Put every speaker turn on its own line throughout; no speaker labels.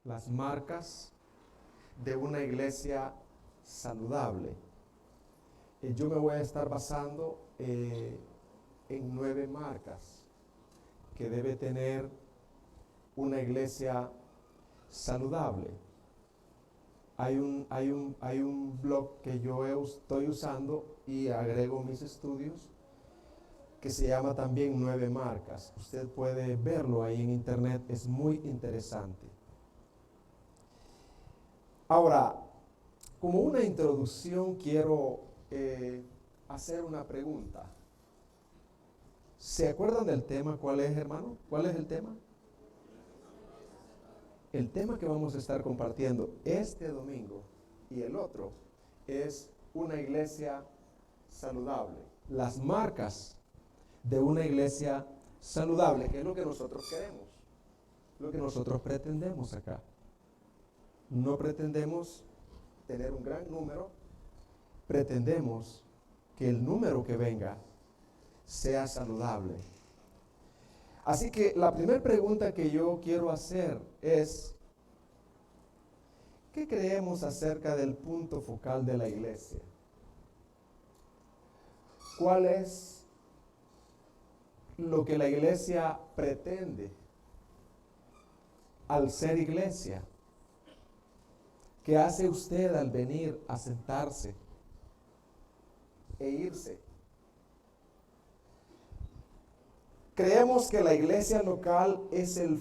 las marcas de una iglesia saludable. Yo me voy a estar basando en 9 marcas que debe tener una iglesia saludable. Hay un blog que yo estoy usando y agrego mis estudios que se llama también 9 marcas. Usted puede verlo ahí en internet, es muy interesante. Ahora, como una introducción quiero hacer una pregunta. ¿Se acuerdan del tema? ¿Cuál es, hermano? ¿Cuál es el tema? El tema que vamos a estar compartiendo este domingo y el otro es una iglesia saludable. Las marcas de una iglesia saludable, que es lo que nosotros queremos, lo que nosotros pretendemos acá. No pretendemos tener un gran número, pretendemos que el número que venga sea saludable. Así que la primera pregunta que yo quiero hacer es, ¿qué creemos acerca del punto focal de la iglesia? ¿Cuál es lo que la iglesia pretende al ser iglesia? ¿Qué hace usted al venir a sentarse e irse? Creemos que la iglesia local es el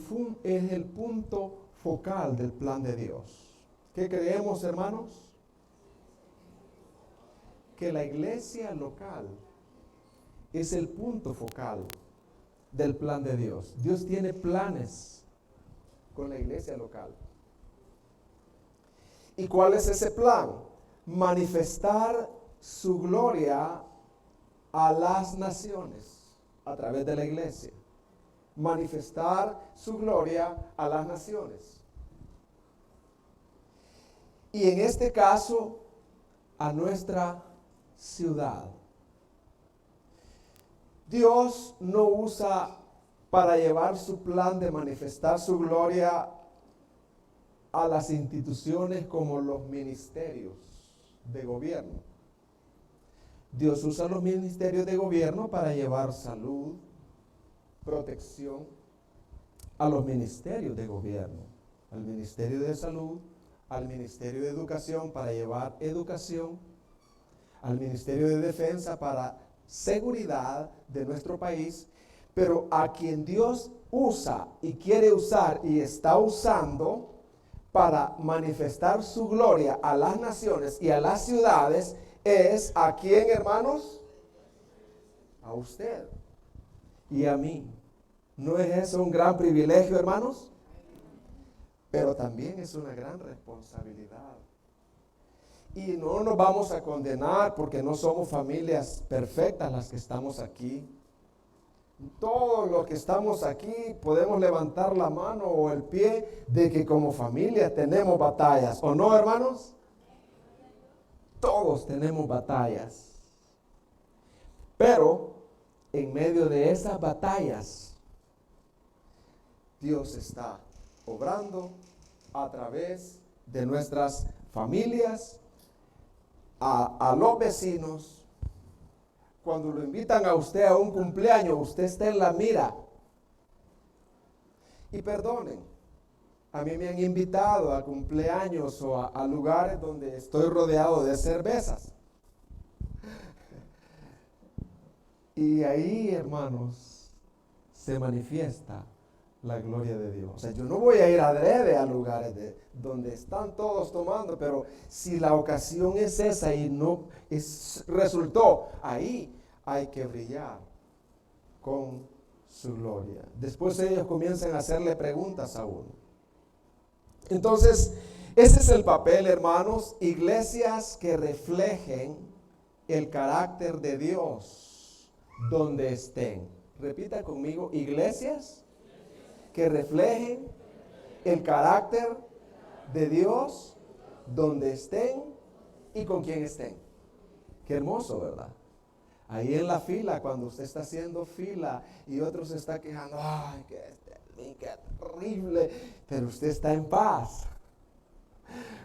punto focal del plan de Dios. ¿Qué creemos, hermanos? Que la iglesia local es el punto focal del plan de Dios. Dios tiene planes con la iglesia local. ¿Y cuál es ese plan? Manifestar su gloria a las naciones a través de la iglesia. Manifestar su gloria a las naciones. Y en este caso, a nuestra ciudad. Dios no usa para llevar su plan de manifestar su gloria a las instituciones como los ministerios de gobierno. Dios usa los ministerios de gobierno para llevar salud, protección a los ministerios de gobierno, al ministerio de salud, al ministerio de educación para llevar educación, al ministerio de defensa para seguridad de nuestro país, pero a quien Dios usa y quiere usar y está usando para manifestar su gloria a las naciones y a las ciudades es ¿a quién, hermanos? A usted y a mí. ¿No es eso un gran privilegio, hermanos? Pero también es una gran responsabilidad. Y no nos vamos a condenar porque no somos familias perfectas las que estamos aquí. Todos los que estamos aquí podemos levantar la mano o el pie de que como familia tenemos batallas, ¿o no, hermanos? Todos tenemos batallas. Pero en medio de esas batallas, Dios está obrando a través de nuestras familias, a los vecinos. Cuando lo invitan a usted a un cumpleaños, usted está en la mira. Y perdonen, a mí me han invitado a cumpleaños o a lugares donde estoy rodeado de cervezas. Y ahí, hermanos, se manifiesta la gloria de Dios. O sea, yo no voy a ir adrede a lugares donde están todos tomando, pero si la ocasión es esa y no resultó, ahí hay que brillar con su gloria. Después ellos comienzan a hacerle preguntas a uno. Entonces, ese es el papel, hermanos, iglesias que reflejen el carácter de Dios donde estén. Repita conmigo, iglesias que reflejen el carácter de Dios donde estén y con quien estén. Qué hermoso, ¿verdad? Ahí en la fila, cuando usted está haciendo fila y otro se está quejando, ay, que mí, qué terrible. Pero usted está en paz.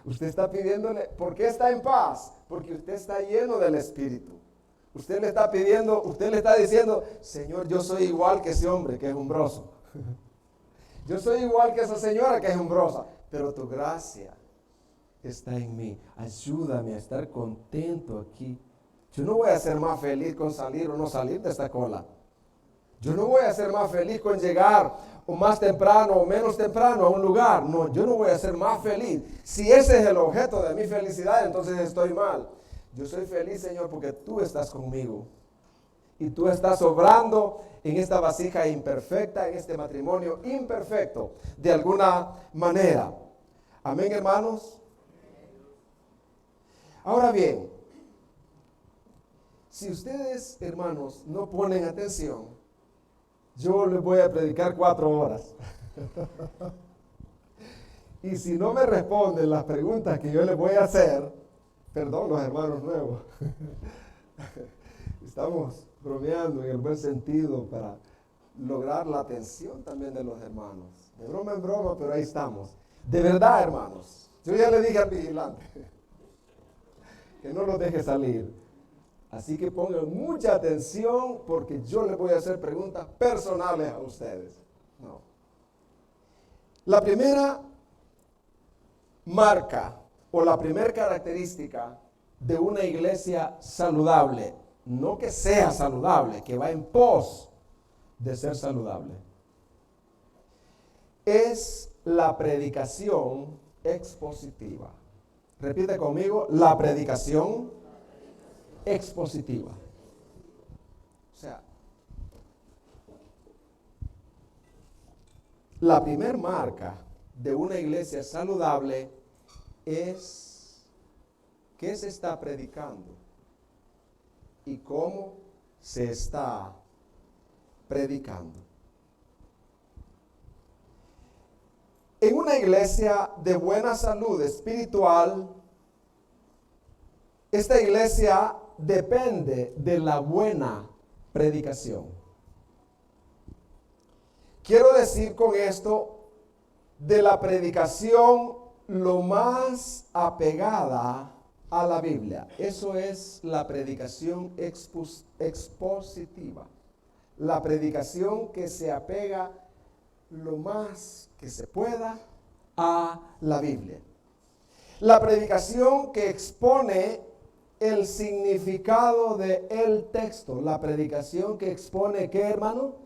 Usted está pidiéndole, ¿por qué está en paz? Porque usted está lleno del Espíritu. Usted le está pidiendo, usted le está diciendo, Señor, yo soy igual que ese hombre que es umbroso. Yo soy igual que esa señora que es umbrosa. Pero tu gracia está en mí. Ayúdame a estar contento aquí. Yo no voy a ser más feliz con salir o no salir de esta cola. Yo no voy a ser más feliz con llegar o más temprano o menos temprano a un lugar. No, yo no voy a ser más feliz. Si ese es el objeto de mi felicidad, entonces estoy mal. Yo soy feliz, Señor, porque tú estás conmigo. Y tú estás obrando en esta vasija imperfecta, en este matrimonio imperfecto, de alguna manera. Amén, hermanos. Ahora bien, si ustedes, hermanos, no ponen atención, yo les voy a predicar 4 horas. Y si no me responden las preguntas que yo les voy a hacer, perdón los hermanos nuevos, estamos bromeando en el buen sentido para lograr la atención también de los hermanos. De broma en broma, pero ahí estamos. De verdad, hermanos, yo ya le dije al vigilante que no los deje salir. Así que pongan mucha atención porque yo les voy a hacer preguntas personales a ustedes. No. La primera marca o la primera característica de una iglesia saludable, no que sea saludable, que va en pos de ser saludable, es la predicación expositiva. Repite conmigo, la predicación expositiva. O sea, la primer marca de una iglesia saludable es qué se está predicando y cómo se está predicando. En una iglesia de buena salud espiritual, esta iglesia depende de la buena predicación. Quiero decir con esto de la predicación lo más apegada a la Biblia. Eso es la predicación expositiva. La predicación que se apega lo más que se pueda a la Biblia. La predicación que expone el significado del texto. La predicación que expone, ¿qué, hermano?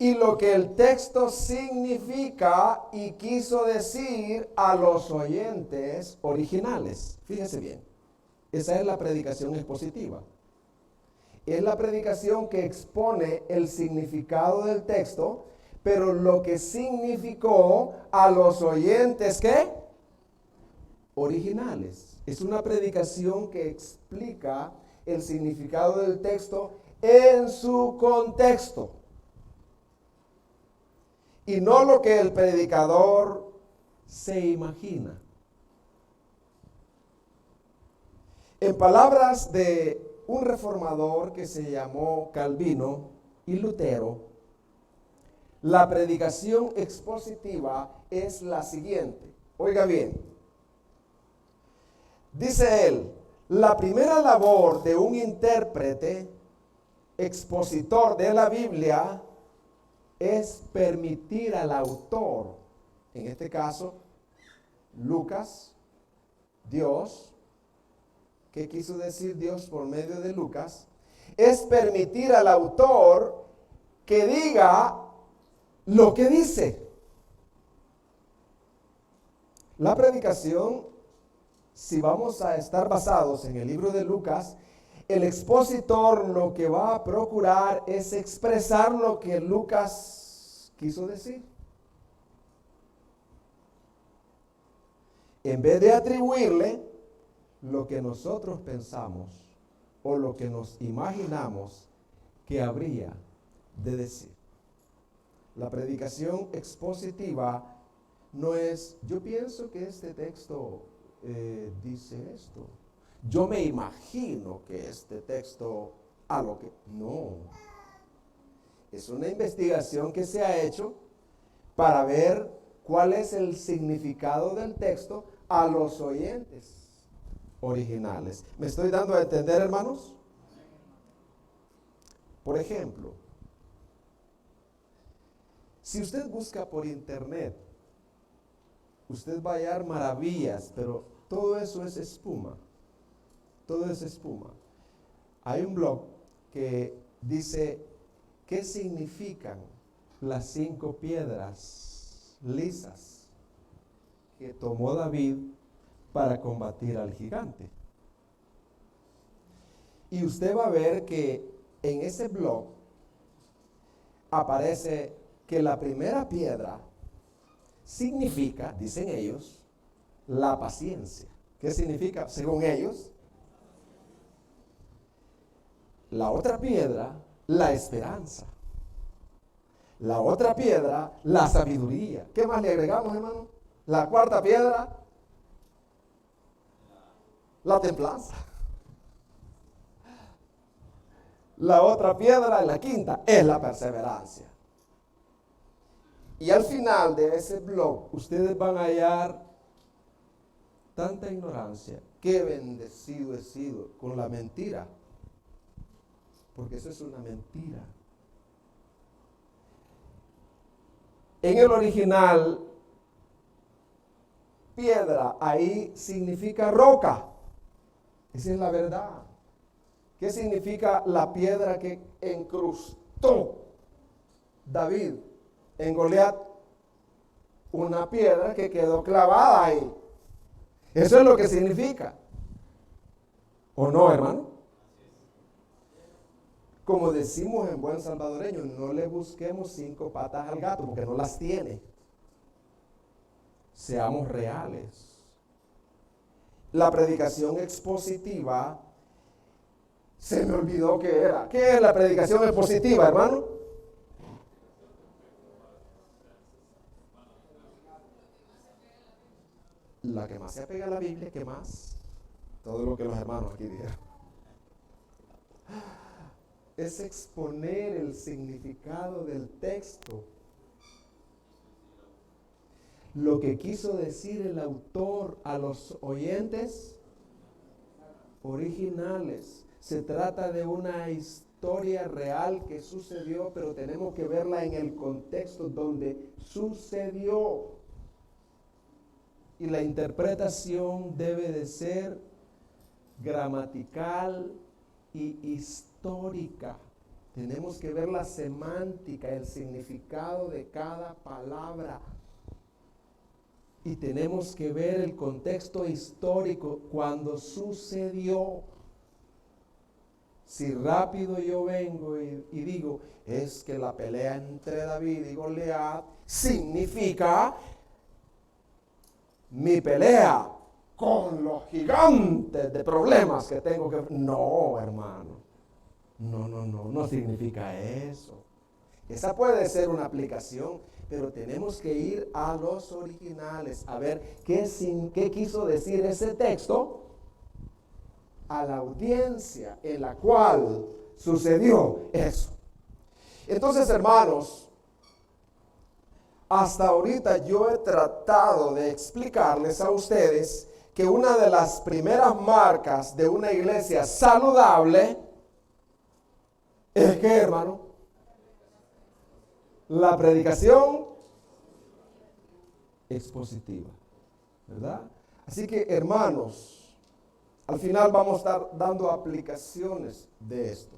Y lo que el texto significa y quiso decir a los oyentes originales. Fíjese bien, esa es la predicación expositiva. Es la predicación que expone el significado del texto, pero lo que significó a los oyentes, ¿qué? Originales. Es una predicación que explica el significado del texto en su contexto. Y no lo que el predicador se imagina. En palabras de un reformador que se llamó Calvino y Lutero, la predicación expositiva es la siguiente. Oiga bien, dice él, la primera labor de un intérprete, expositor de la Biblia, es permitir al autor, en este caso, Lucas, Dios, ¿qué quiso decir Dios por medio de Lucas? Es permitir al autor que diga lo que dice. La predicación, si vamos a estar basados en el libro de Lucas, el expositor lo que va a procurar es expresar lo que Lucas quiso decir. En vez de atribuirle lo que nosotros pensamos o lo que nos imaginamos que habría de decir. La predicación expositiva no es, yo pienso que este texto dice esto. Yo me imagino que este texto a lo que... No. Es una investigación que se ha hecho para ver cuál es el significado del texto a los oyentes originales. ¿Me estoy dando a entender, hermanos? Por ejemplo, si usted busca por internet, usted va a hallar maravillas, pero todo eso es espuma. Todo es espuma. Hay un blog que dice, ¿qué significan las 5 piedras lisas que tomó David para combatir al gigante? Y usted va a ver que en ese blog aparece que la primera piedra significa, dicen ellos, la paciencia. ¿Qué significa, según ellos? La otra piedra, la esperanza. La otra piedra, la sabiduría. ¿Qué más le agregamos, hermano? La cuarta piedra, la templanza. La otra piedra, la quinta, es la perseverancia. Y al final de ese blog, ustedes van a hallar tanta ignorancia. Qué bendecido he sido con la mentira. Porque eso es una mentira. En el original, piedra, ahí significa roca. Esa es la verdad. ¿Qué significa la piedra que encrustó David en Goliat? Una piedra que quedó clavada ahí. Eso es lo que significa. ¿O no, hermano? Como decimos en buen salvadoreño, no le busquemos 5 patas al gato porque no las tiene. Seamos reales. La predicación expositiva, se me olvidó qué era. ¿Qué es la predicación expositiva, hermano? La que más se apega a la Biblia, ¿qué más? Todo lo que los hermanos aquí dijeron. Es exponer el significado del texto. Lo que quiso decir el autor a los oyentes originales. Se trata de una historia real que sucedió, pero tenemos que verla en el contexto donde sucedió. Y la interpretación debe de ser gramatical y histórica. Tenemos que ver la semántica, el significado de cada palabra. Y tenemos que ver el contexto histórico cuando sucedió. Si rápido yo vengo y digo, es que la pelea entre David y Goliat significa mi pelea con los gigantes de problemas que tengo que... No, hermano. No significa eso. Esa puede ser una aplicación, pero tenemos que ir a los originales a ver qué quiso decir ese texto a la audiencia en la cual sucedió eso. Entonces, hermanos, hasta ahorita yo he tratado de explicarles a ustedes que una de las primeras marcas de una iglesia saludable es que, hermano, la predicación expositiva, ¿verdad? Así que, hermanos, al final vamos a estar dando aplicaciones de esto.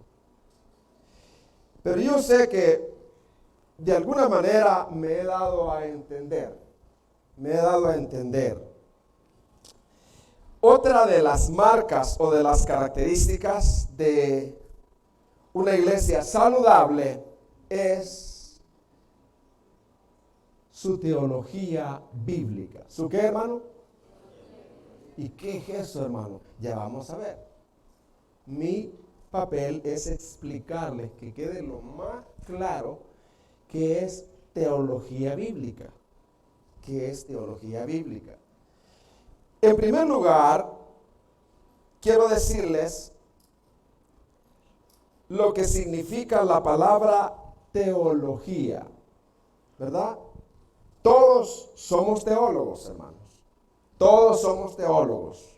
Pero yo sé que de alguna manera me he dado a entender. Otra de las marcas o de las características de una iglesia saludable es su teología bíblica. ¿Su qué, hermano? ¿Y qué es eso, hermano? Ya vamos a ver. Mi papel es explicarles que quede lo más claro que es teología bíblica. ¿Qué es teología bíblica? En primer lugar, quiero decirles lo que significa la palabra teología, ¿verdad? Todos somos teólogos, hermanos. Todos somos teólogos.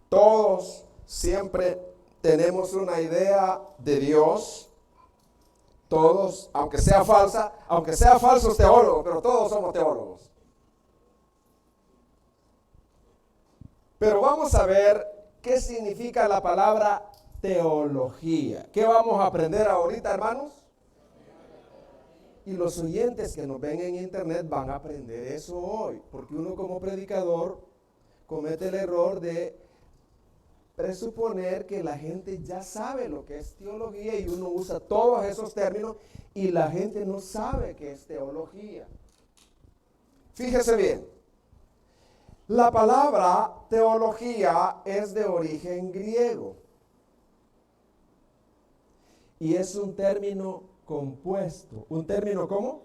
Todos siempre tenemos una idea de Dios. Todos, aunque sea falsos teólogos, pero todos somos teólogos. Pero vamos a ver qué significa la palabra teología. ¿Qué vamos a aprender ahorita, hermanos? Y los oyentes que nos ven en internet van a aprender eso hoy, porque uno como predicador comete el error de presuponer que la gente ya sabe lo que es teología y uno usa todos esos términos y la gente no sabe qué es teología. Fíjese bien, la palabra teología es de origen griego y es un término compuesto. ¿Un término cómo?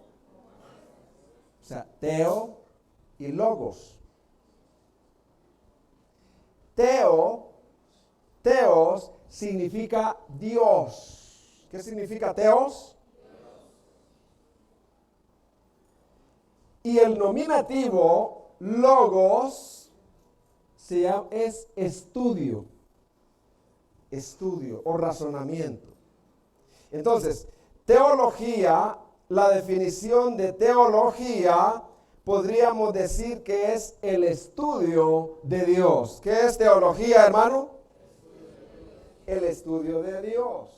O sea, teo y logos. Teos significa Dios. ¿Qué significa teos? Y el nominativo logos es estudio o razonamiento. Entonces, teología, la definición de teología, podríamos decir que es el estudio de Dios. ¿Qué es teología, hermano? El estudio de Dios.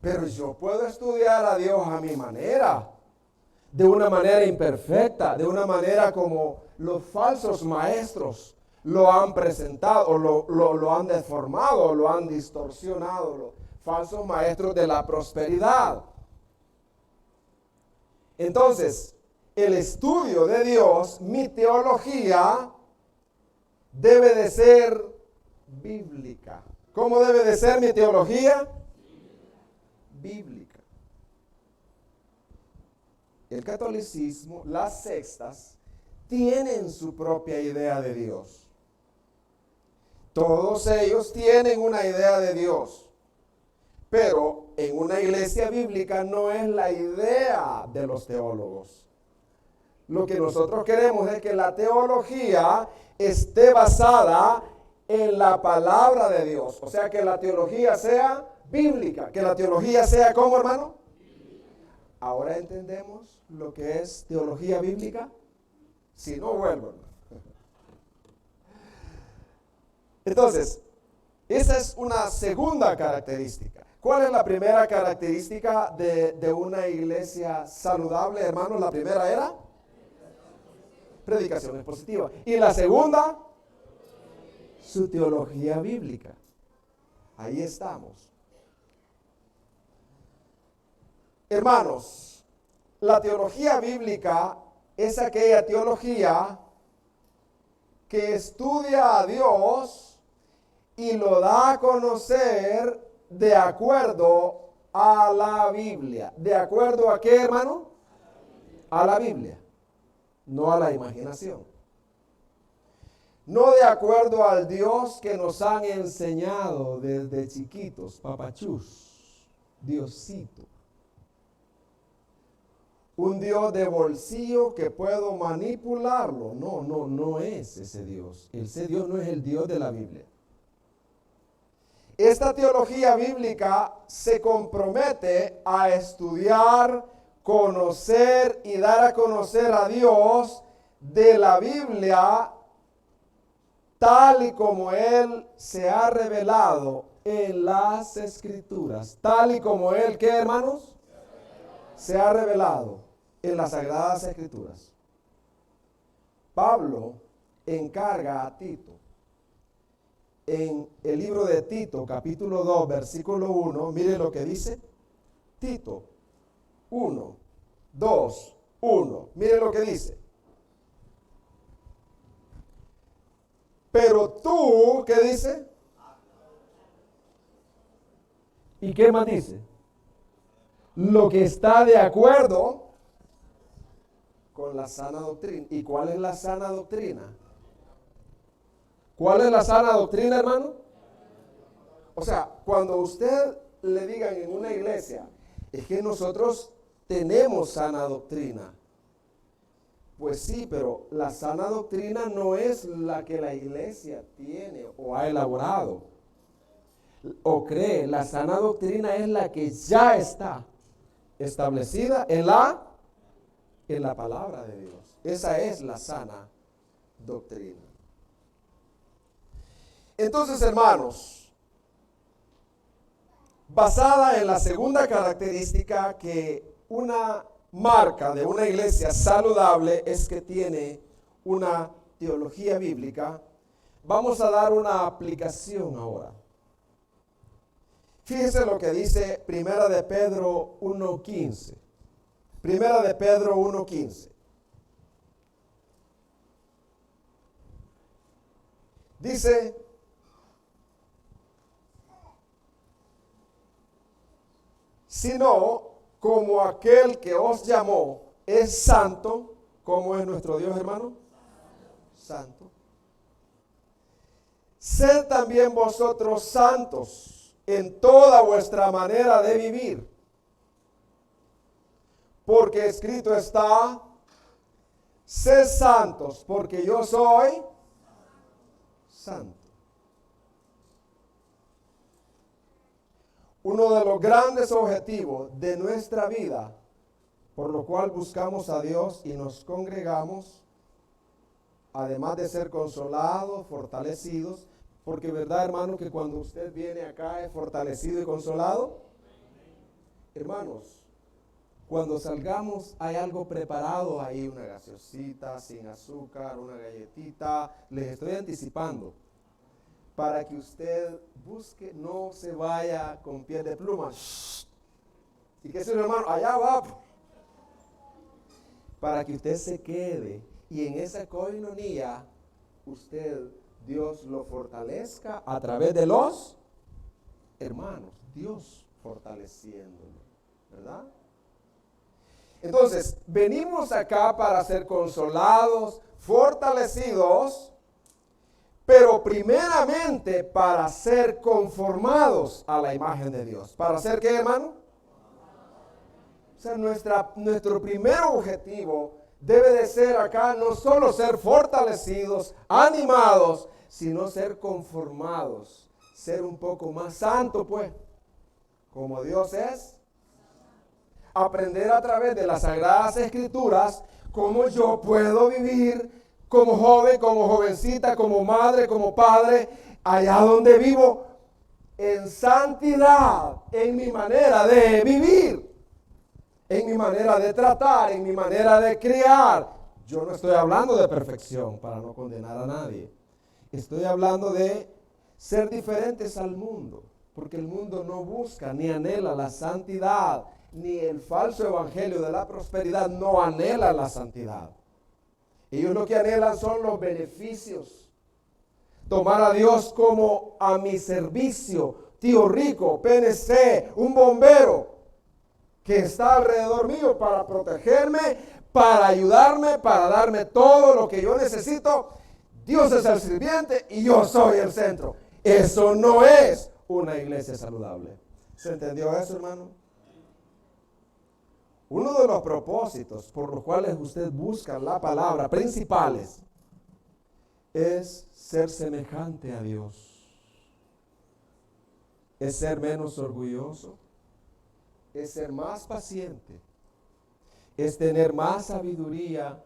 Pero yo puedo estudiar a Dios a mi manera, de una manera imperfecta, de una manera como los falsos maestros lo han presentado, o lo han deformado, lo han distorsionado, los falsos maestros de la prosperidad. Entonces, el estudio de Dios, mi teología, debe de ser bíblica. ¿Cómo debe de ser mi teología? Bíblica. El catolicismo, las sectas, tienen su propia idea de Dios. Todos ellos tienen una idea de Dios. Pero en una iglesia bíblica no es la idea de los teólogos. Lo que nosotros queremos es que la teología esté basada en la palabra de Dios. O sea, que la teología sea bíblica. Que la teología sea, ¿cómo, hermano? Ahora entendemos lo que es teología bíblica. Si no, vuelvo. Entonces, esa es una segunda característica. ¿Cuál es la primera característica de una iglesia saludable, hermanos? La primera era predicación expositiva. Y la segunda, su teología bíblica. Ahí estamos. Hermanos, la teología bíblica es aquella teología que estudia a Dios y lo da a conocer de acuerdo a la Biblia. ¿De acuerdo a qué, hermano? A la Biblia, no a la imaginación. No de acuerdo al Dios que nos han enseñado desde chiquitos, papachús, Diosito. Un Dios de bolsillo que puedo manipularlo. No es ese Dios. Ese Dios no es el Dios de la Biblia. Esta teología bíblica se compromete a estudiar, conocer y dar a conocer a Dios de la Biblia tal y como Él se ha revelado en las Escrituras. Tal y como Él, ¿qué, hermanos? Se ha revelado en las Sagradas Escrituras. Pablo encarga a Tito en el libro de Tito, capítulo 2, versículo 1, mire lo que dice. Tito 1, 2, 1. Mire lo que dice. Pero tú, ¿qué dice? ¿Y qué más dice? Lo que está de acuerdo con la sana doctrina. ¿Y cuál es la sana doctrina? ¿Cuál es la sana doctrina, hermano? O sea, cuando usted le digan en una iglesia, Es que nosotros tenemos sana doctrina. Pues sí, pero la sana doctrina no es la que la iglesia tiene o ha elaborado o cree. La sana doctrina es la que ya está establecida en la palabra de Dios. Esa es la sana doctrina. Entonces, hermanos, basada en la segunda característica, que una marca de una iglesia saludable es que tiene una teología bíblica, vamos a dar una aplicación ahora. Fíjese lo que dice Primera de Pedro 1:15. Primera de Pedro 1:15. Dice: sino como aquel que os llamó es santo. ¿Cómo es nuestro Dios, hermano? Santo. Sed también vosotros santos en toda vuestra manera de vivir, porque escrito está: sed santos, porque yo soy santo. Uno de los grandes objetivos de nuestra vida, por lo cual buscamos a Dios y nos congregamos, además de ser consolados, fortalecidos, porque verdad, hermano, que cuando usted viene acá es fortalecido y consolado. Hermanos, cuando salgamos hay algo preparado ahí, una gaseosita sin azúcar, una galletita, les estoy anticipando, para que usted busque, no se vaya con piel de pluma. ¿Y qué es eso, hermano? Allá va. Para que usted se quede y en esa coinonía Dios lo fortalezca a través de los hermanos. Dios fortaleciéndolo, ¿verdad? Entonces, venimos acá para ser consolados, fortalecidos, pero primeramente para ser conformados a la imagen de Dios. ¿Para ser qué, hermano? O sea, nuestro primer objetivo debe de ser acá no solo ser fortalecidos, animados, sino ser conformados, ser un poco más santo, pues, como Dios es. Aprender a través de las Sagradas Escrituras cómo yo puedo vivir como joven, como jovencita, como madre, como padre, allá donde vivo, en santidad, en mi manera de vivir, en mi manera de tratar, en mi manera de criar. Yo no estoy hablando de perfección para no condenar a nadie. Estoy hablando de ser diferentes al mundo, porque el mundo no busca ni anhela la santidad, ni el falso evangelio de la prosperidad no anhela la santidad. Ellos lo que anhelan son los beneficios. Tomar a Dios como a mi servicio, tío rico, PNC, un bombero que está alrededor mío para protegerme, para ayudarme, para darme todo lo que yo necesito. Dios es el sirviente y yo soy el centro. Eso no es una iglesia saludable. ¿Se entendió eso, hermano? Uno de los propósitos por los cuales usted busca la palabra principales es ser semejante a Dios. Es ser menos orgulloso. Es ser más paciente. Es tener más sabiduría.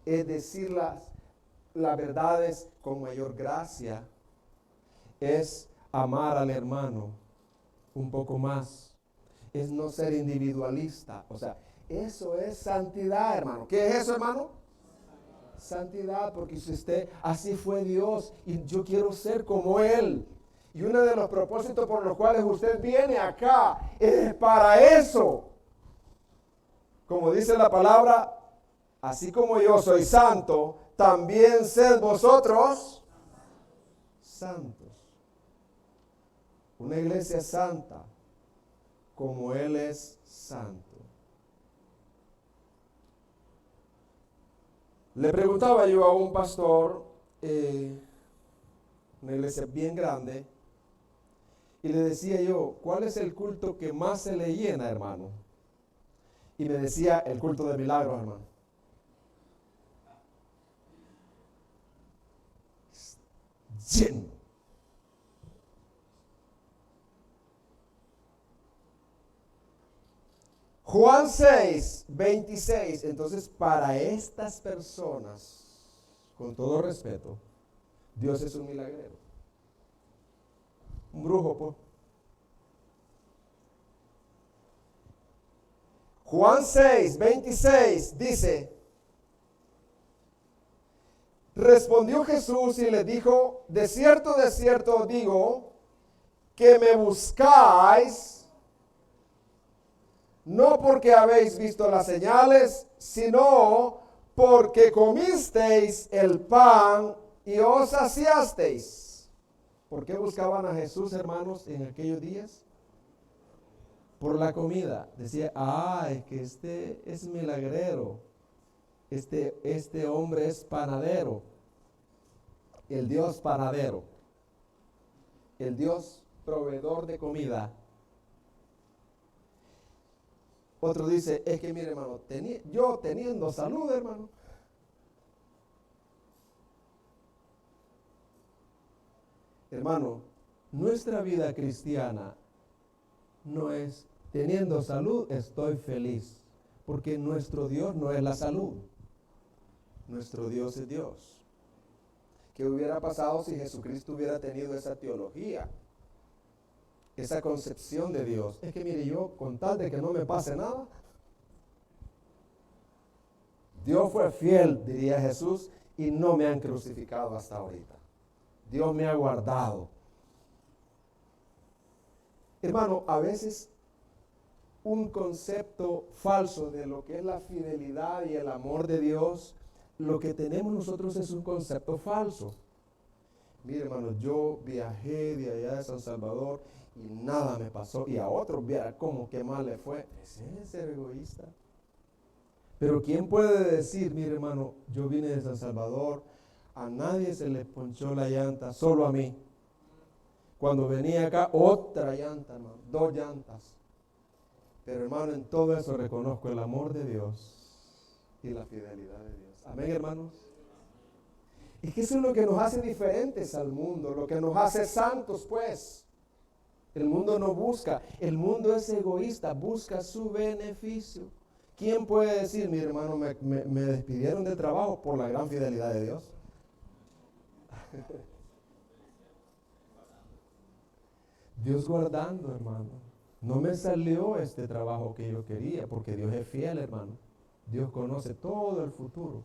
Es decir las verdades con mayor gracia. Es amar al hermano un poco más. Es no ser individualista. O sea, eso es santidad, hermano. ¿Qué es eso, hermano? Santidad, porque si usted, así fue Dios y yo quiero ser como Él. Y uno de los propósitos por los cuales usted viene acá es para eso. Como dice la palabra, así como yo soy santo, también sed vosotros santos. Una iglesia santa, como Él es santo. Le preguntaba yo a un pastor, una iglesia bien grande, y le decía yo, ¿cuál es el culto que más se le llena, hermano? y me decía el culto de milagros, hermano. Lleno. Juan 6, 26. Entonces, para estas personas, con todo respeto, Dios es un milagrero. Un brujo, pues. Juan 6, 26 dice: respondió Jesús y le dijo: de cierto os digo, que me buscáis, no porque habéis visto las señales, sino porque comisteis el pan y os saciasteis. ¿Por qué buscaban a Jesús, hermanos, en aquellos días? Por la comida. Decía, es que este es milagrero. Este hombre es panadero. El Dios panadero. El Dios proveedor de comida. Otro dice, es que mire, hermano, yo teniendo salud, hermano. Hermano, nuestra vida cristiana no es teniendo salud, estoy feliz. Porque nuestro Dios no es la salud. Nuestro Dios es Dios. ¿Qué hubiera pasado si Jesucristo hubiera tenido esa teología? Esa concepción de Dios. Es que mire, yo con tal de que no me pase nada, Dios fue fiel, diría Jesús, y no me han crucificado hasta ahorita. Dios me ha guardado. Hermano, a veces un concepto falso de lo que es la fidelidad y el amor de Dios, lo que tenemos nosotros es un concepto falso. Mire, hermano, yo viajé de allá de San Salvador y nada me pasó, y a otros viera cómo que mal le fue. Ese es ser egoísta. Pero ¿quién puede decir, mire, hermano, yo vine de San Salvador, a nadie se le ponchó la llanta, solo a mí? Cuando venía acá, otra llanta, hermano, 2 llantas. Pero, hermano, en todo eso reconozco el amor de Dios y la fidelidad de Dios. Amén, hermanos. Es que eso es lo que nos hace diferentes al mundo, lo que nos hace santos, pues. El mundo no busca, el mundo es egoísta, busca su beneficio. ¿Quién puede decir, mi hermano, me despidieron de trabajo por la gran fidelidad de Dios? Dios guardando, hermano. No me salió este trabajo que yo quería, porque Dios es fiel, hermano. Dios conoce todo el futuro.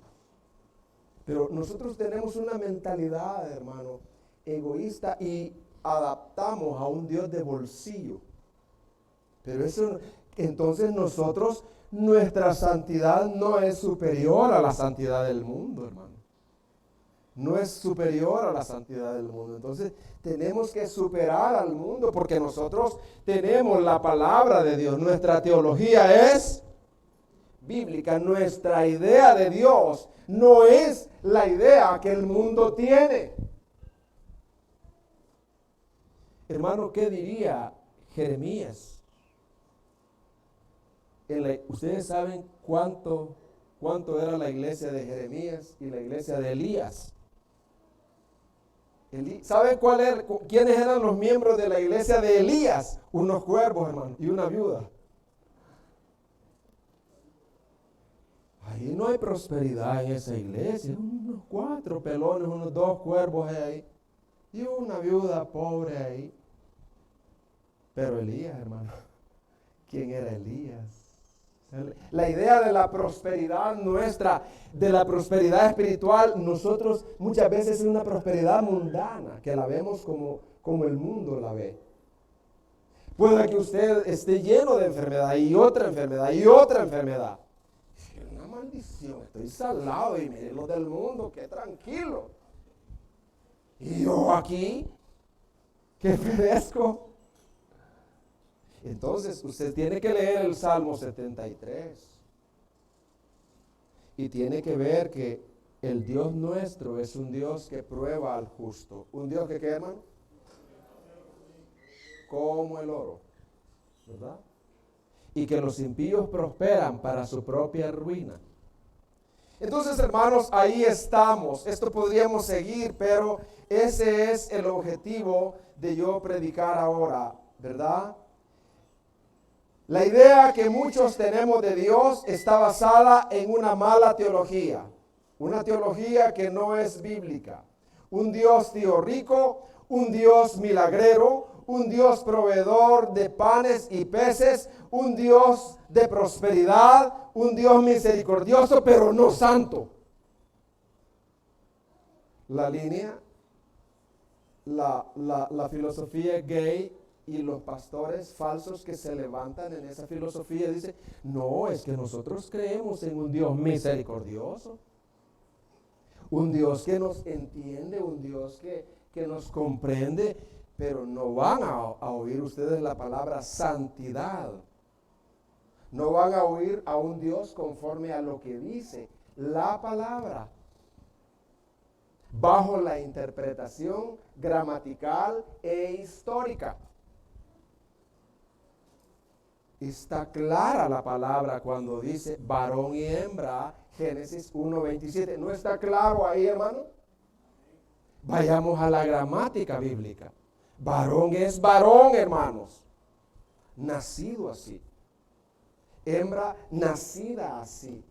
Pero nosotros tenemos una mentalidad, hermano, egoísta, y adaptamos a un Dios de bolsillo. Pero eso, entonces nosotros, nuestra santidad no es superior a la santidad del mundo, hermano. No es superior a la santidad del mundo. Entonces tenemos que superar al mundo, porque nosotros tenemos la palabra de Dios. Nuestra teología es bíblica. Nuestra idea de Dios no es la idea que el mundo tiene. Hermano, ¿qué diría Jeremías? Ustedes saben cuánto era la iglesia de Jeremías y la iglesia de Elías. ¿Saben quiénes eran los miembros de la iglesia de Elías? Unos cuervos, hermano, y una viuda. Ahí no hay prosperidad en esa iglesia. Unos 4 pelones, unos 2 cuervos ahí. Y una viuda pobre ahí. Pero Elías, hermano, ¿quién era Elías? La idea de la prosperidad nuestra, de la prosperidad espiritual, nosotros muchas veces es una prosperidad mundana, que la vemos como el mundo la ve. Puede que usted esté lleno de enfermedad y otra enfermedad y otra enfermedad. Es una maldición, estoy salado y mire lo del mundo, qué tranquilo. Y yo aquí, qué perezco. Entonces, usted tiene que leer el Salmo 73 y tiene que ver que el Dios nuestro es un Dios que prueba al justo. Un Dios que, ¿qué, hermano? Como el oro, ¿verdad? y que los impíos prosperan para su propia ruina. Entonces, hermanos, ahí estamos. Esto podríamos seguir, pero ese es el objetivo de yo predicar ahora, ¿verdad? La idea que muchos tenemos de Dios está basada en una mala teología, una teología que no es bíblica. Un Dios tío rico, un Dios milagrero, un Dios proveedor de panes y peces, un Dios de prosperidad, un Dios misericordioso, pero no santo. La línea, la filosofía gay y los pastores falsos que se levantan en esa filosofía dicen, no, es que nosotros creemos en un Dios misericordioso, un Dios que nos entiende, un Dios que nos comprende, pero no van a oír ustedes la palabra santidad. No van a oír a un Dios conforme a lo que dice la palabra, bajo la interpretación gramatical e histórica. Está clara la palabra cuando dice varón y hembra, Génesis 1:27. ¿No está claro ahí, hermano? Vayamos a la gramática bíblica. Varón es varón, hermanos, nacido así. Hembra nacida así.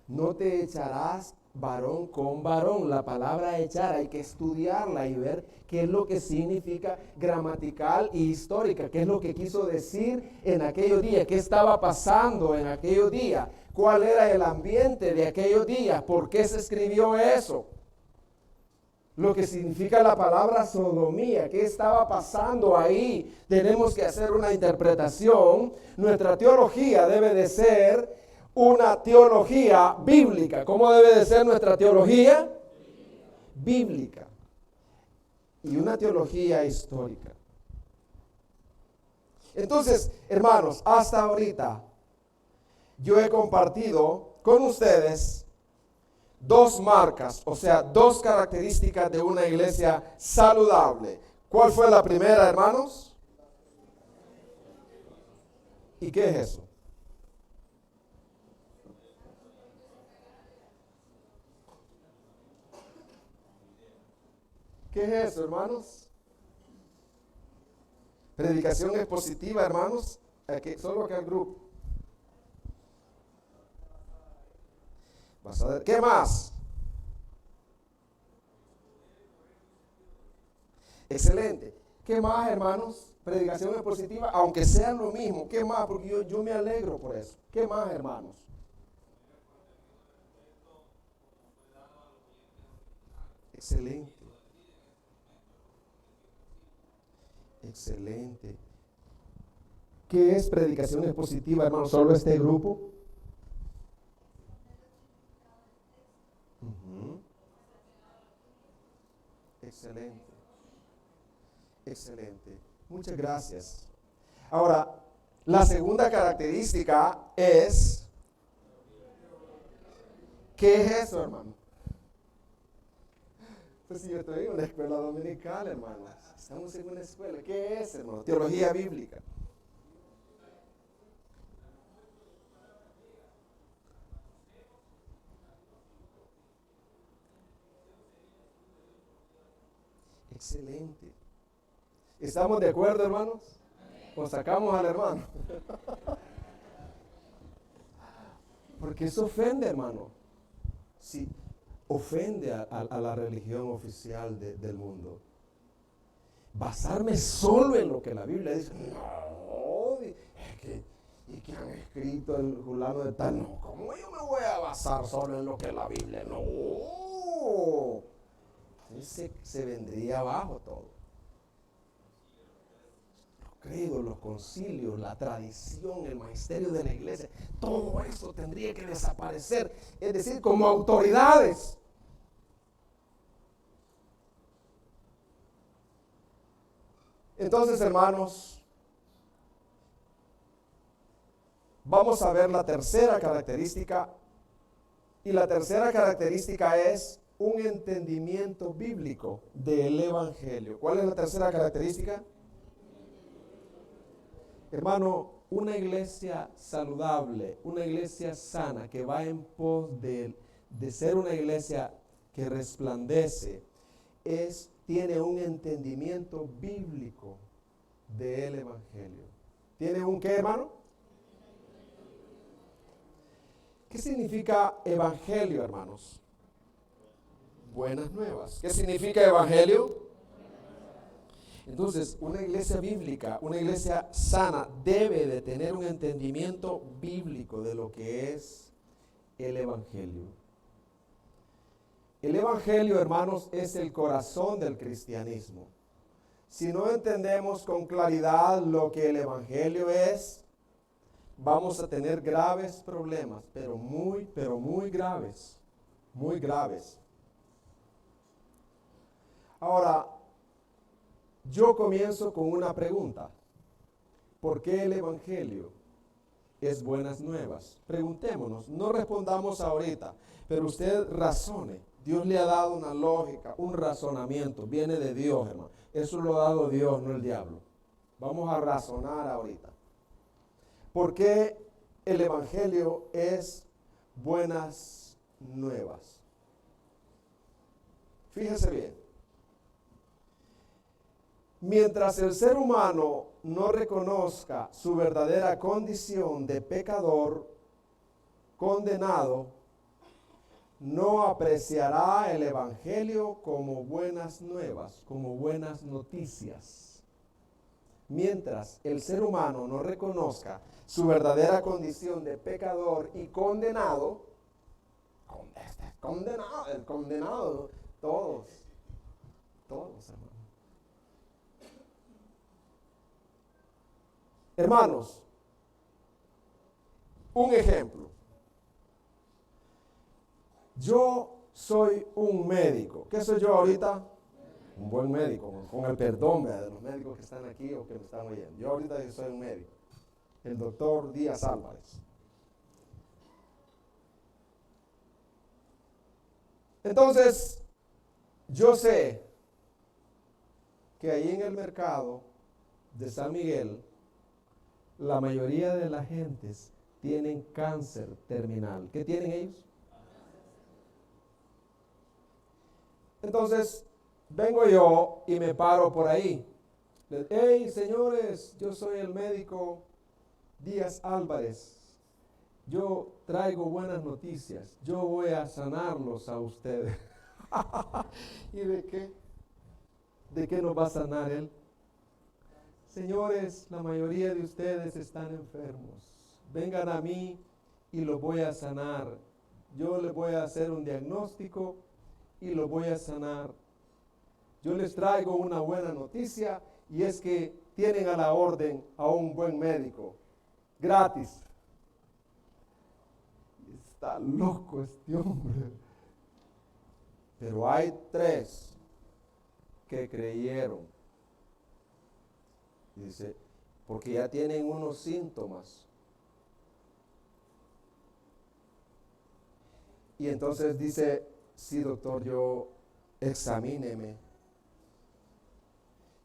No te echarás varón con varón. La palabra echar hay que estudiarla y ver qué es lo que significa gramatical y histórica, qué es lo que quiso decir en aquellos días, qué estaba pasando en aquellos días, cuál era el ambiente de aquellos días, por qué se escribió eso. Lo que significa la palabra sodomía, qué estaba pasando ahí. Tenemos que hacer una interpretación. Nuestra teología debe de ser una teología bíblica. ¿Cómo debe de ser nuestra teología? Bíblica. Y una teología histórica. Entonces, hermanos, hasta ahorita yo he compartido con ustedes dos marcas, o sea, dos características de una iglesia saludable. ¿Cuál fue la primera, hermanos? ¿Y qué es eso? ¿Qué es eso, hermanos? Predicación expositiva, hermanos. Solo que al grupo. ¿Qué más? Excelente. ¿Qué más, hermanos? Predicación expositiva, aunque sea lo mismo. ¿Qué más? Porque yo me alegro por eso. ¿Qué más, hermanos? Excelente. Excelente. ¿Qué es predicación expositiva, hermanos? ¿Solo este grupo? Excelente. Excelente. Muchas gracias. Ahora, la segunda característica es, ¿qué es eso, hermano? Pues si yo estoy en una escuela dominical, hermano. Estamos en una escuela. ¿Qué es, hermano? Teología bíblica. Excelente. ¿Estamos de acuerdo, hermanos? ¿O sacamos al hermano? Porque eso ofende, hermano. Sí, ofende a la religión oficial del mundo. Basarme solo en lo que la Biblia dice. No, y que han escrito el fulano de tal. No, ¿cómo yo me voy a basar solo en lo que la Biblia? No. Se vendría abajo todo. Los credos, los concilios, la tradición, el magisterio de la iglesia, todo eso tendría que desaparecer. Es decir, como autoridades. Entonces, hermanos, vamos a ver la tercera característica. Y la tercera característica es un entendimiento bíblico del evangelio. ¿Cuál es la tercera característica? Hermano, una iglesia saludable, una iglesia sana que va en pos de ser una iglesia que resplandece, tiene un entendimiento bíblico del Evangelio. ¿Tiene un qué, hermano? ¿Qué significa Evangelio, hermanos? Buenas nuevas. ¿Qué significa Evangelio? Entonces, una iglesia bíblica, una iglesia sana, debe de tener un entendimiento bíblico de lo que es el Evangelio. El Evangelio, hermanos, es el corazón del cristianismo. Si no entendemos con claridad lo que el Evangelio es, vamos a tener graves problemas, pero muy graves, muy graves. Ahora, yo comienzo con una pregunta. ¿Por qué el Evangelio es buenas nuevas? Preguntémonos, no respondamos ahorita, pero usted razone. Dios le ha dado una lógica, un razonamiento, viene de Dios, hermano. Eso lo ha dado Dios, no el diablo. Vamos a razonar ahorita. ¿Por qué el Evangelio es buenas nuevas? Fíjese bien. Mientras el ser humano no reconozca su verdadera condición de pecador condenado, no apreciará el Evangelio como buenas nuevas, como buenas noticias. Mientras el ser humano no reconozca su verdadera condición de pecador y condenado, todos, hermanos. Hermanos, un ejemplo. Yo soy un médico. ¿Qué soy yo ahorita? Un buen médico, con el perdón de los médicos que están aquí o que me están oyendo. Yo ahorita soy un médico. El doctor Díaz Álvarez. Entonces, yo sé que ahí en el mercado de San Miguel, la mayoría de las gentes tienen cáncer terminal. ¿Qué tienen ellos? Entonces, vengo yo y me paro por ahí. Hey, señores, yo soy el médico Díaz Álvarez. Yo traigo buenas noticias. Yo voy a sanarlos a ustedes. ¿Y de qué? ¿De qué nos va a sanar él? Señores, la mayoría de ustedes están enfermos. Vengan a mí y los voy a sanar. Yo les voy a hacer un diagnóstico y los voy a sanar. Yo les traigo una buena noticia y es que tienen a la orden a un buen médico, gratis. Está loco este hombre. Pero hay 3 que creyeron. Dice, porque ya tienen unos síntomas. Y entonces dice, sí, doctor, examíneme.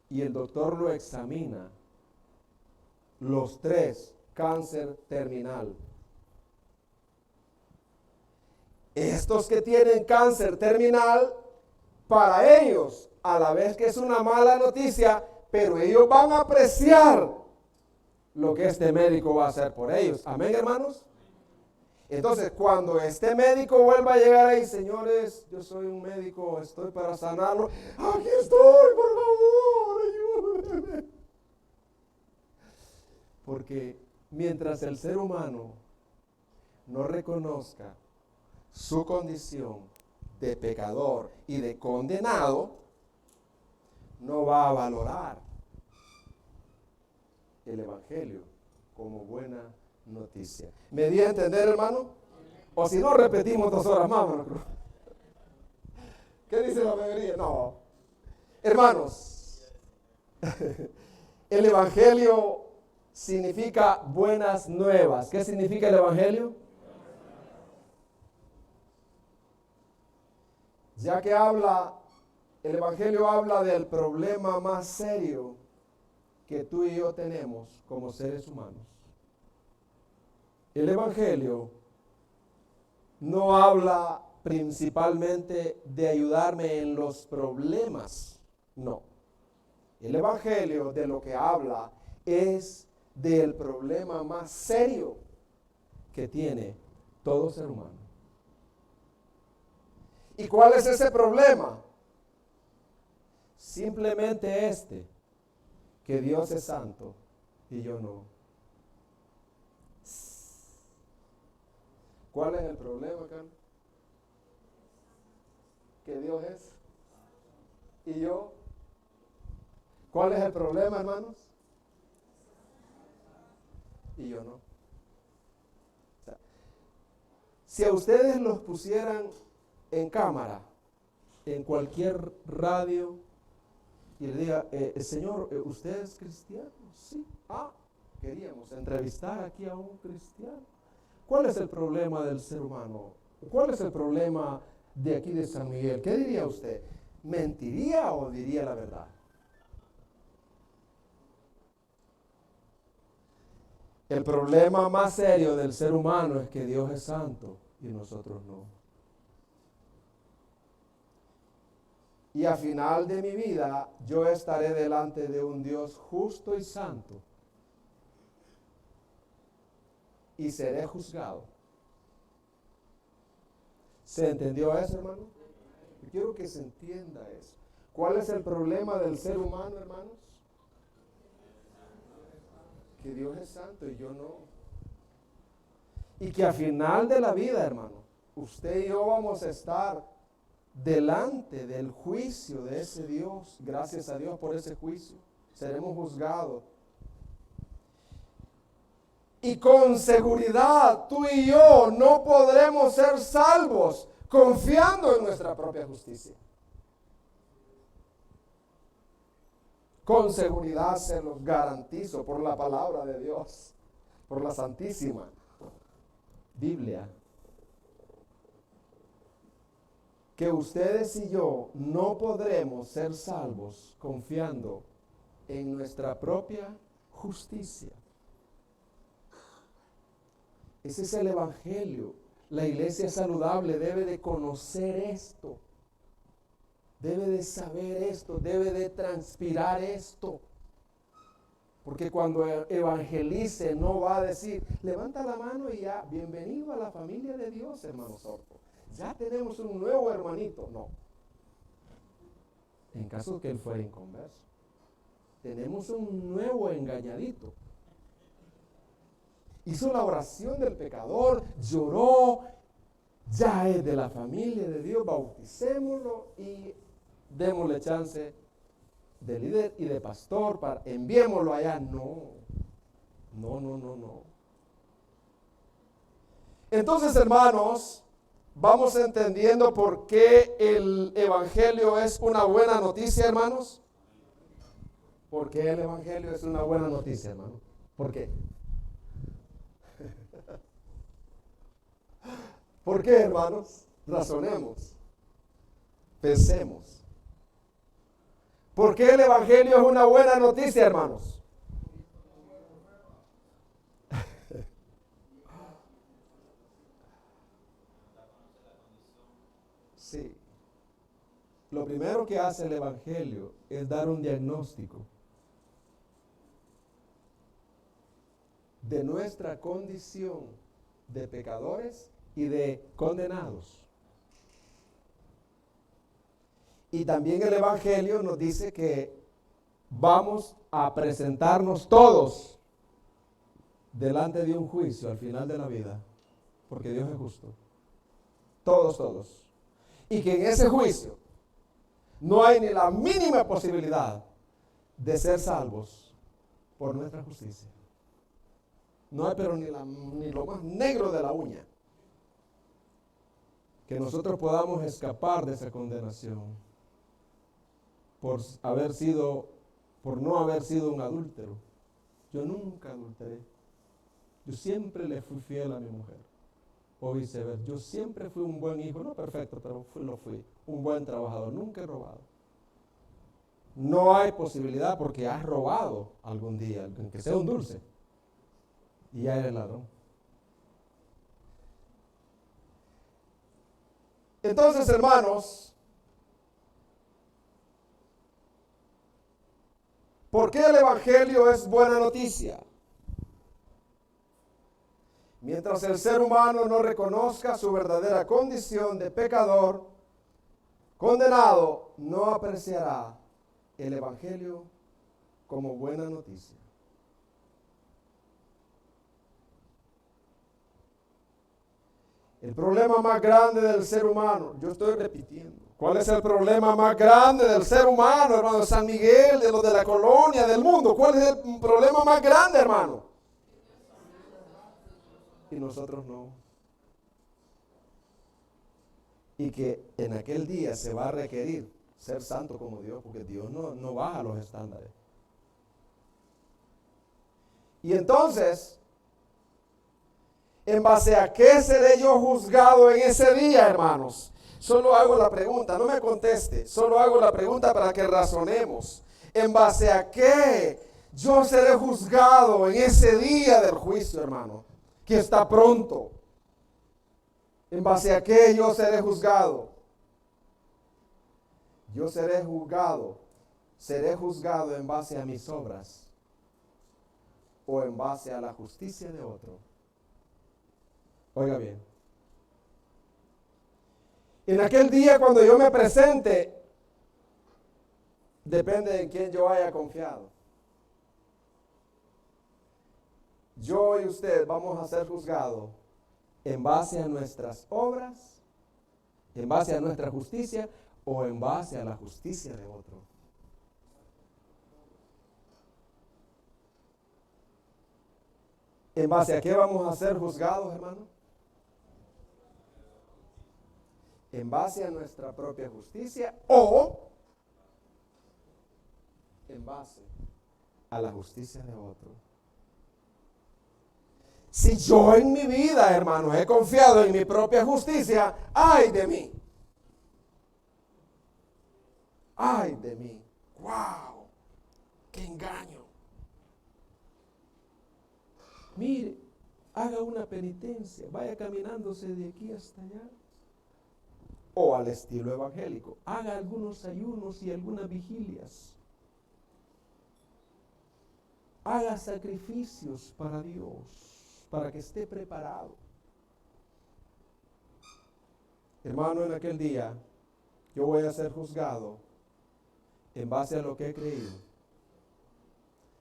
Y el doctor lo examina. Los 3, cáncer terminal. Estos que tienen cáncer terminal, para ellos, a la vez que es una mala noticia, pero ellos van a apreciar lo que este médico va a hacer por ellos. Amén, hermanos. Entonces, cuando este médico vuelva a llegar ahí, señores, yo soy un médico, estoy para sanarlo. Aquí estoy, por favor, ayúdenme. Porque mientras el ser humano no reconozca su condición de pecador y de condenado, no va a valorar el Evangelio como buena noticia. ¿Me di a entender, hermano? O si no, repetimos 2 horas más, hermano. ¿Qué dice la mayoría? No. Hermanos, el Evangelio significa buenas nuevas. ¿Qué significa el Evangelio? Ya que el Evangelio habla del problema más serio que tú y yo tenemos como seres humanos. El Evangelio no habla principalmente de ayudarme en los problemas, no. El Evangelio de lo que habla es del problema más serio que tiene todo ser humano. ¿Y cuál es ese problema? Simplemente que Dios es santo y yo no. ¿Cuál es el problema, Carlos? Que Dios es y yo. ¿Cuál es el problema, hermanos? Y yo no. O sea, si a ustedes los pusieran en cámara, en cualquier radio, y le diga, señor, ¿usted es cristiano? Sí. Queríamos entrevistar aquí a un cristiano. ¿Cuál es el problema del ser humano? ¿Cuál es el problema de aquí de San Miguel? ¿Qué diría usted? ¿Mentiría o diría la verdad? El problema más serio del ser humano es que Dios es santo y nosotros no. Y al final de mi vida yo estaré delante de un Dios justo y santo y seré juzgado. ¿Se entendió eso, hermano? Yo quiero que se entienda eso. ¿Cuál es el problema del ser humano, hermanos? Que Dios es santo y yo no. Y que al final de la vida, hermano, usted y yo vamos a estar delante del juicio de ese Dios. Gracias a Dios por ese juicio. Seremos juzgados. Y con seguridad tú y yo no podremos ser salvos confiando en nuestra propia justicia. Con seguridad se los garantizo por la palabra de Dios, por la Santísima Biblia, que ustedes y yo no podremos ser salvos confiando en nuestra propia justicia. Ese es el Evangelio. La iglesia saludable debe de conocer esto. Debe de saber esto, debe de transpirar esto. Porque cuando evangelice no va a decir, levanta la mano y ya, bienvenido a la familia de Dios, hermano Sorpo. Ya tenemos un nuevo hermanito. No. En caso que él fuera inconverso. Tenemos un nuevo engañadito. Hizo la oración del pecador, lloró, ya es de la familia de Dios, bauticémoslo y démosle chance de líder y de pastor, enviémoslo allá. No. Entonces, hermanos, vamos entendiendo por qué el Evangelio es una buena noticia, hermanos. ¿Por qué el Evangelio es una buena noticia, hermano? ¿Por qué? ¿Por qué, hermanos? Razonemos. Pensemos. ¿Por qué el Evangelio es una buena noticia, hermanos? Sí. Lo primero que hace el Evangelio es dar un diagnóstico de nuestra condición de pecadores y de condenados. Y también el Evangelio nos dice que vamos a presentarnos todos delante de un juicio al final de la vida, porque Dios es justo. Todos. Y que en ese juicio no hay ni la mínima posibilidad de ser salvos por nuestra justicia. No hay pero ni lo más negro de la uña que nosotros podamos escapar de esa condenación por no haber sido un adúltero. Yo nunca adulteré. Yo siempre le fui fiel a mi mujer. O viceversa. Yo siempre fui un buen hijo, no perfecto, pero lo fui. Un buen trabajador. Nunca he robado. No hay posibilidad porque has robado algún día, aunque sea un dulce, y ya eres ladrón. Entonces, hermanos, ¿por qué el Evangelio es buena noticia? Mientras el ser humano no reconozca su verdadera condición de pecador, condenado, no apreciará el Evangelio como buena noticia. El problema más grande del ser humano, yo estoy repitiendo, ¿cuál es el problema más grande del ser humano, hermano? De San Miguel, de los de la colonia, del mundo. ¿Cuál es el problema más grande, hermano? Y nosotros no. Y que en aquel día se va a requerir ser santo como Dios, porque Dios no baja los estándares. Y entonces, ¿en base a qué seré yo juzgado en ese día, hermanos? Solo hago la pregunta, no me conteste, solo hago la pregunta para que razonemos. ¿En base a qué yo seré juzgado en ese día del juicio, hermano? Que está pronto. ¿En base a qué yo seré juzgado? Yo seré juzgado en base a mis obras o en base a la justicia de otro. Oiga bien. En aquel día cuando yo me presente, depende de quién yo haya confiado. Yo y usted vamos a ser juzgados en base a nuestras obras, en base a nuestra justicia o en base a la justicia de otro. ¿En base a qué vamos a ser juzgados, hermano? ¿En base a nuestra propia justicia o en base a la justicia de otro? Si yo en mi vida, hermano, he confiado en mi propia justicia, ¡ay de mí! ¡Ay de mí! ¡Wow! ¡Qué engaño! Mire, haga una penitencia, vaya caminándose de aquí hasta allá. O al estilo evangélico, haga algunos ayunos y algunas vigilias. Haga sacrificios para Dios, para que esté preparado. Hermano, en aquel día yo voy a ser juzgado en base a lo que he creído.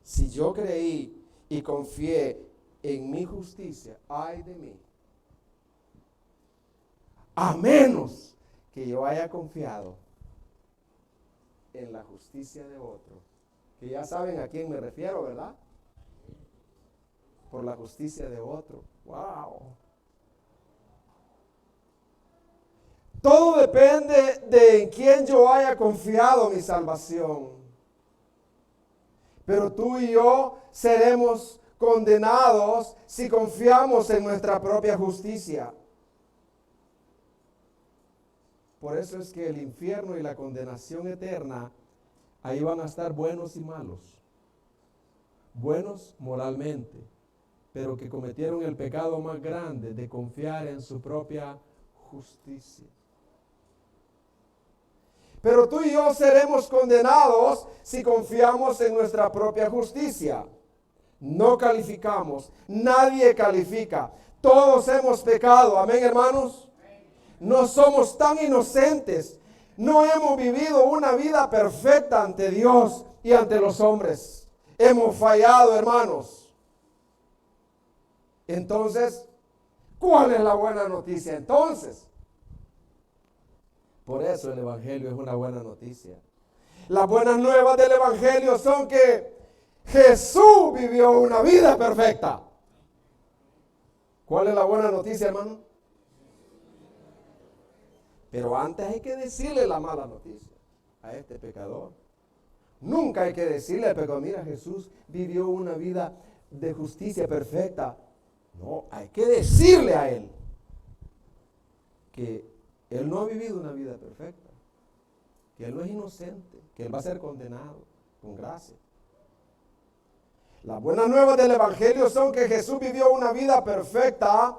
Si yo creí y confié en mi justicia, ay de mí. A menos que yo haya confiado en la justicia de otro. Que ya saben a quién me refiero, ¿verdad? Por la justicia de otro. ¡Wow! Todo depende de en quién yo haya confiado mi salvación. Pero tú y yo seremos condenados si confiamos en nuestra propia justicia. Por eso es que el infierno y la condenación eterna, ahí van a estar buenos y malos. Buenos moralmente, pero que cometieron el pecado más grande de confiar en su propia justicia. Pero tú y yo seremos condenados si confiamos en nuestra propia justicia. No calificamos, nadie califica. Todos hemos pecado, amén, hermanos. No somos tan inocentes. No hemos vivido una vida perfecta ante Dios y ante los hombres. Hemos fallado, hermanos. Entonces, ¿cuál es la buena noticia entonces? Por eso el Evangelio es una buena noticia. Las buenas nuevas del Evangelio son que Jesús vivió una vida perfecta. ¿Cuál es la buena noticia, hermano? Pero antes hay que decirle la mala noticia a este pecador. Nunca hay que decirle al pecador, mira, Jesús vivió una vida de justicia perfecta. No, hay que decirle a él que él no ha vivido una vida perfecta, que Él no es inocente, que Él va a ser condenado con gracia. Las buenas nuevas del Evangelio son que Jesús vivió una vida perfecta,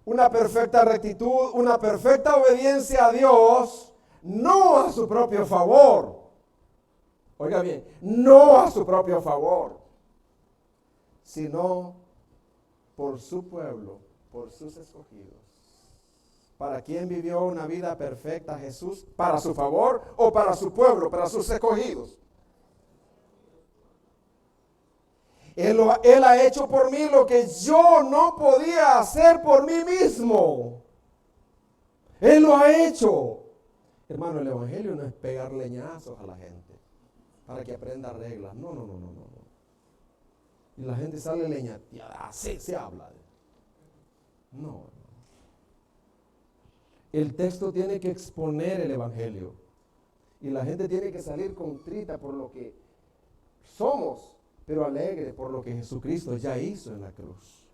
una perfecta rectitud, una perfecta obediencia a Dios, no a su propio favor. Oiga bien, no a su propio favor, sino por su pueblo, por sus escogidos. ¿Para quién vivió una vida perfecta Jesús? ¿Para su favor o para su pueblo, para sus escogidos? Él ha hecho por mí lo que yo no podía hacer por mí mismo. Él lo ha hecho. Hermano, el Evangelio no es pegar leñazos a la gente para que aprenda reglas. No. Y la gente sale leñateada. Así se habla. No. El texto tiene que exponer el Evangelio. Y la gente tiene que salir contrita por lo que somos, pero alegre por lo que Jesucristo ya hizo en la cruz.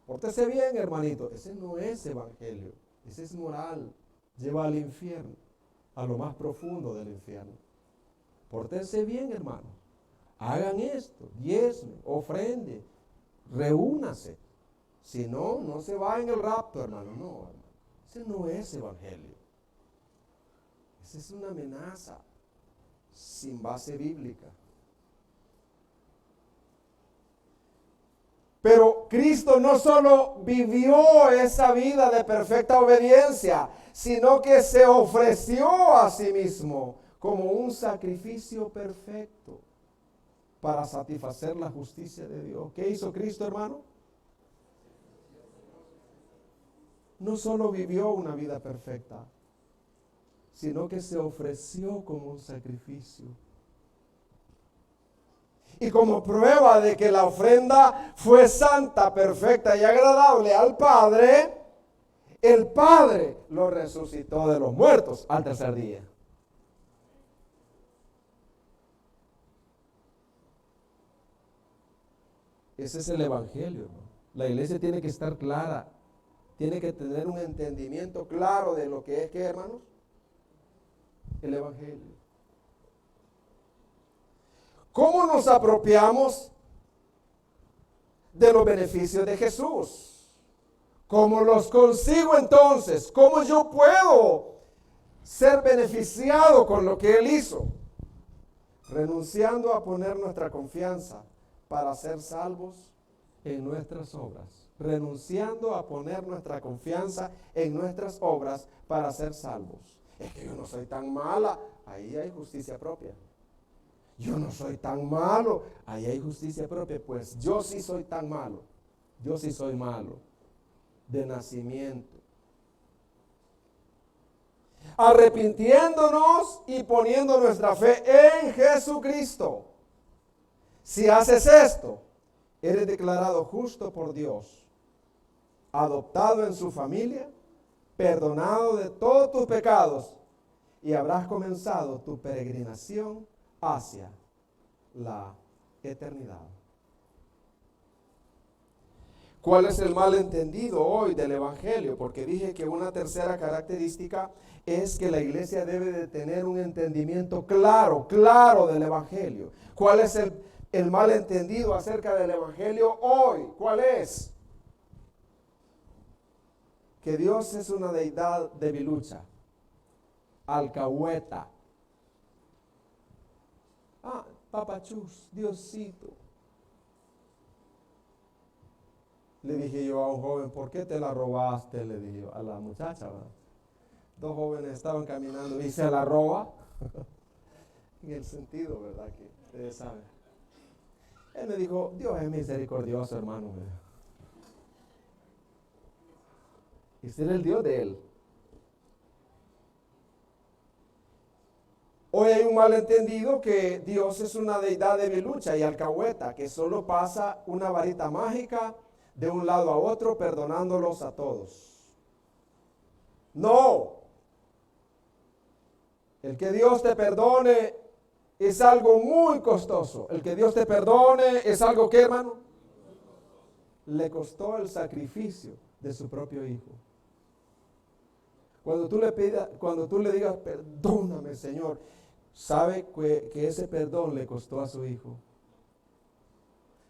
Pórtese bien, hermanito. Ese no es Evangelio. Ese es moral. Lleva al infierno, a lo más profundo del infierno. Pórtense bien, hermano. Hagan esto, diezme, ofrende, reúnase. Si no, no se va en el rapto, hermano. No, hermano. Ese no es Evangelio. Esa es una amenaza sin base bíblica. Pero Cristo no solo vivió esa vida de perfecta obediencia, sino que se ofreció a sí mismo como un sacrificio perfecto para satisfacer la justicia de Dios. ¿Qué hizo Cristo, hermano? No solo vivió una vida perfecta, sino que se ofreció como un sacrificio. Y como prueba de que la ofrenda fue santa, perfecta y agradable al Padre, el Padre lo resucitó de los muertos al tercer día. Ese es el Evangelio, ¿no? La iglesia tiene que estar clara, tiene que tener un entendimiento claro de lo que es, ¿qué, hermanos? El Evangelio. ¿Cómo nos apropiamos de los beneficios de Jesús? ¿Cómo los consigo entonces? ¿Cómo yo puedo ser beneficiado con lo que Él hizo? Renunciando a poner nuestra confianza para ser salvos en nuestras obras. Renunciando a poner nuestra confianza en nuestras obras para ser salvos. Es que yo no soy tan mala. Ahí hay justicia propia. Yo no soy tan malo. Ahí hay justicia propia. Pues yo sí soy tan malo. Yo sí soy malo. De nacimiento. Arrepintiéndonos y poniendo nuestra fe en Jesucristo. Si haces esto, eres declarado justo por Dios, adoptado en su familia, perdonado de todos tus pecados y habrás comenzado tu peregrinación hacia la eternidad. ¿Cuál es el malentendido hoy del Evangelio? Porque dije que una tercera característica es que la iglesia debe de tener un entendimiento claro del Evangelio. ¿Cuál es el malentendido acerca del Evangelio hoy? ¿Cuál es? Que Dios es una deidad debilucha, alcahueta. Papachus, Diosito. Le dije yo a un joven, ¿por qué te la robaste? Le dije yo a la muchacha, ¿verdad? Dos jóvenes estaban caminando y se la roba. En el sentido, ¿verdad? Que ustedes saben. Él me dijo, Dios es misericordioso, hermano. Ese era el Dios de él. Hoy hay un malentendido que Dios es una deidad debilucha y alcahueta, que solo pasa una varita mágica de un lado a otro perdonándolos a todos. No. El que Dios te perdone es algo muy costoso. El que Dios te perdone es algo que, hermano, le costó el sacrificio de su propio hijo. Cuando tú le digas, perdóname, Señor, sabe que ese perdón le costó a su hijo.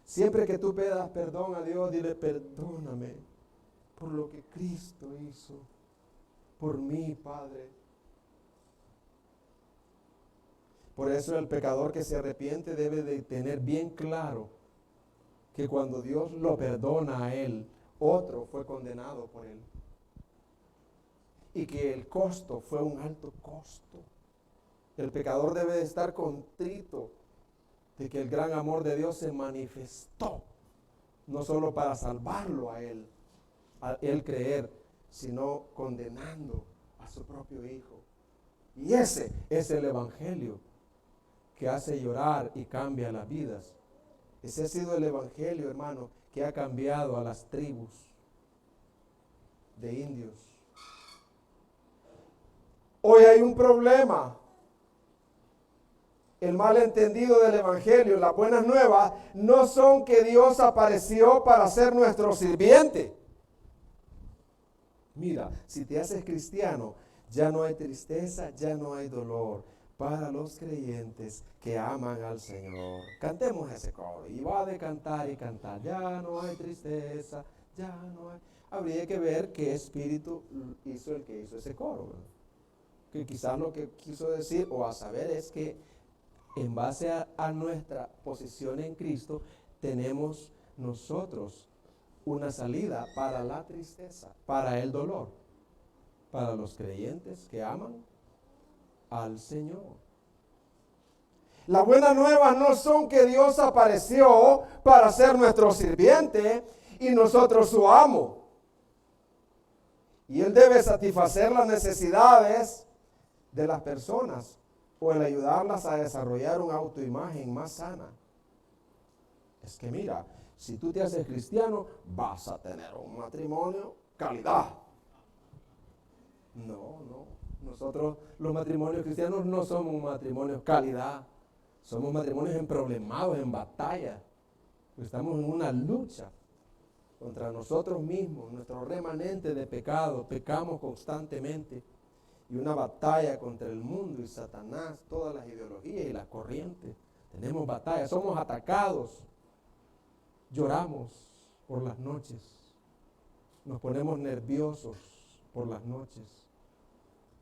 Siempre que tú pidas perdón a Dios, dile, perdóname por lo que Cristo hizo por mí, Padre. Por eso el pecador que se arrepiente debe de tener bien claro que cuando Dios lo perdona a él, otro fue condenado por él. Y que el costo fue un alto costo. El pecador debe de estar contrito de que el gran amor de Dios se manifestó, no solo para salvarlo a él creer, sino condenando a su propio hijo. Y ese es el evangelio que hace llorar y cambia las vidas. Ese ha sido el evangelio, hermano, que ha cambiado a las tribus de indios. Hoy hay un problema. El malentendido del evangelio, las buenas nuevas, no son que Dios apareció para ser nuestro sirviente. Mira, si te haces cristiano, ya no hay tristeza, ya no hay dolor para los creyentes que aman al Señor. Cantemos ese coro y va de cantar y cantar. Ya no hay tristeza, ya no hay. Habría que ver qué espíritu hizo el que hizo ese coro, ¿verdad? Que quizás lo que quiso decir o a saber es que en base a nuestra posición en Cristo tenemos nosotros una salida para la tristeza, para el dolor, para los creyentes que aman al Señor. Las buenas nuevas no son que Dios apareció para ser nuestro sirviente y nosotros su amo. Y Él debe satisfacer las necesidades de las personas o el ayudarlas a desarrollar una autoimagen más sana. Es que mira, si tú te haces cristiano, vas a tener un matrimonio calidad. No. Nosotros los matrimonios cristianos no somos matrimonios calidad. Somos matrimonios emproblemados, en batalla. Estamos en una lucha contra nosotros mismos, nuestro remanente de pecado. Pecamos constantemente. Y una batalla contra el mundo y Satanás, todas las ideologías y las corrientes. Tenemos batalla, somos atacados. Lloramos por las noches. Nos ponemos nerviosos por las noches.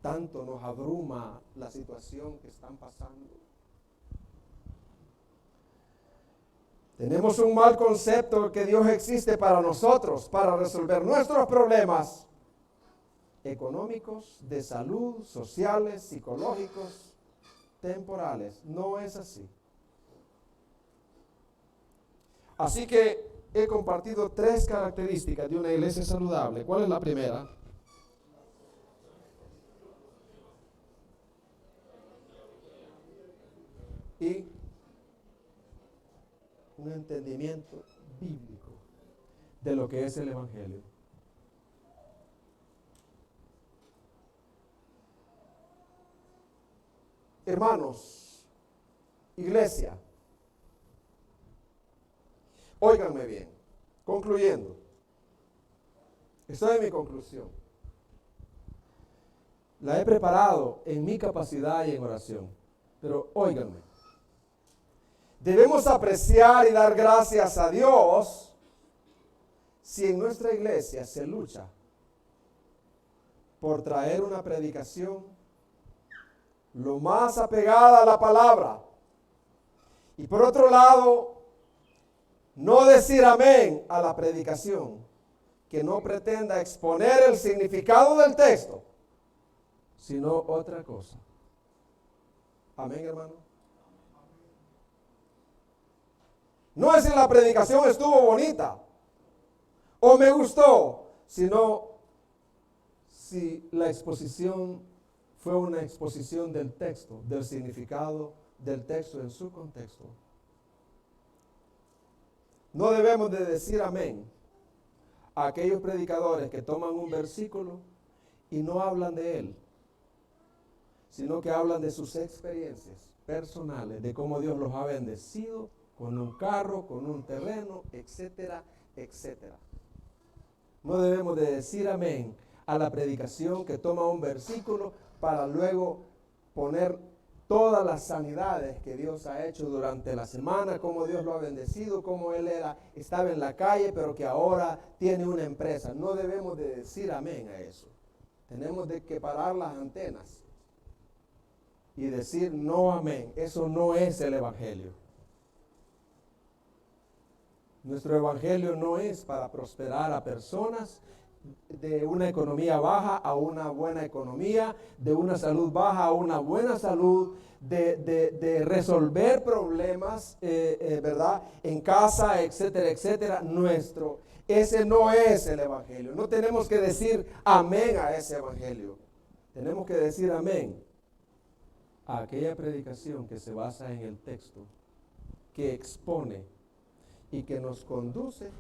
Tanto nos abruma la situación que están pasando. Tenemos un mal concepto de que Dios existe para nosotros, para resolver nuestros problemas económicos, de salud, sociales, psicológicos, temporales. No es así. Así que he compartido 3 características de una iglesia saludable. ¿Cuál es la primera? Y un entendimiento bíblico de lo que es el evangelio. Hermanos, iglesia, óiganme bien, concluyendo, estoy en mi conclusión. La he preparado en mi capacidad y en oración, pero óiganme. Debemos apreciar y dar gracias a Dios si en nuestra iglesia se lucha por traer una predicación lo más apegada a la palabra. Y por otro lado, no decir amén a la predicación que no pretenda exponer el significado del texto, sino otra cosa. Amén, hermano. No es si la predicación estuvo bonita o me gustó, sino si la exposición fue una exposición del texto, del significado del texto en su contexto. No debemos de decir amén a aquellos predicadores que toman un versículo y no hablan de él, sino que hablan de sus experiencias personales, de cómo Dios los ha bendecido con un carro, con un terreno, etcétera, etcétera. No debemos de decir amén a la predicación, que toma un versículo para luego poner todas las sanidades que Dios ha hecho durante la semana, cómo Dios lo ha bendecido, cómo él estaba en la calle, pero que ahora tiene una empresa. No debemos de decir amén a eso. Tenemos de que parar las antenas y decir no amén. Eso no es el evangelio. Nuestro evangelio no es para prosperar a personas de una economía baja a una buena economía, de una salud baja a una buena salud, de resolver problemas, ¿verdad? En casa, etcétera, etcétera. Ese no es el evangelio. No tenemos que decir amén a ese evangelio. Tenemos que decir amén a aquella predicación que se basa en el texto, que expone y que nos conduce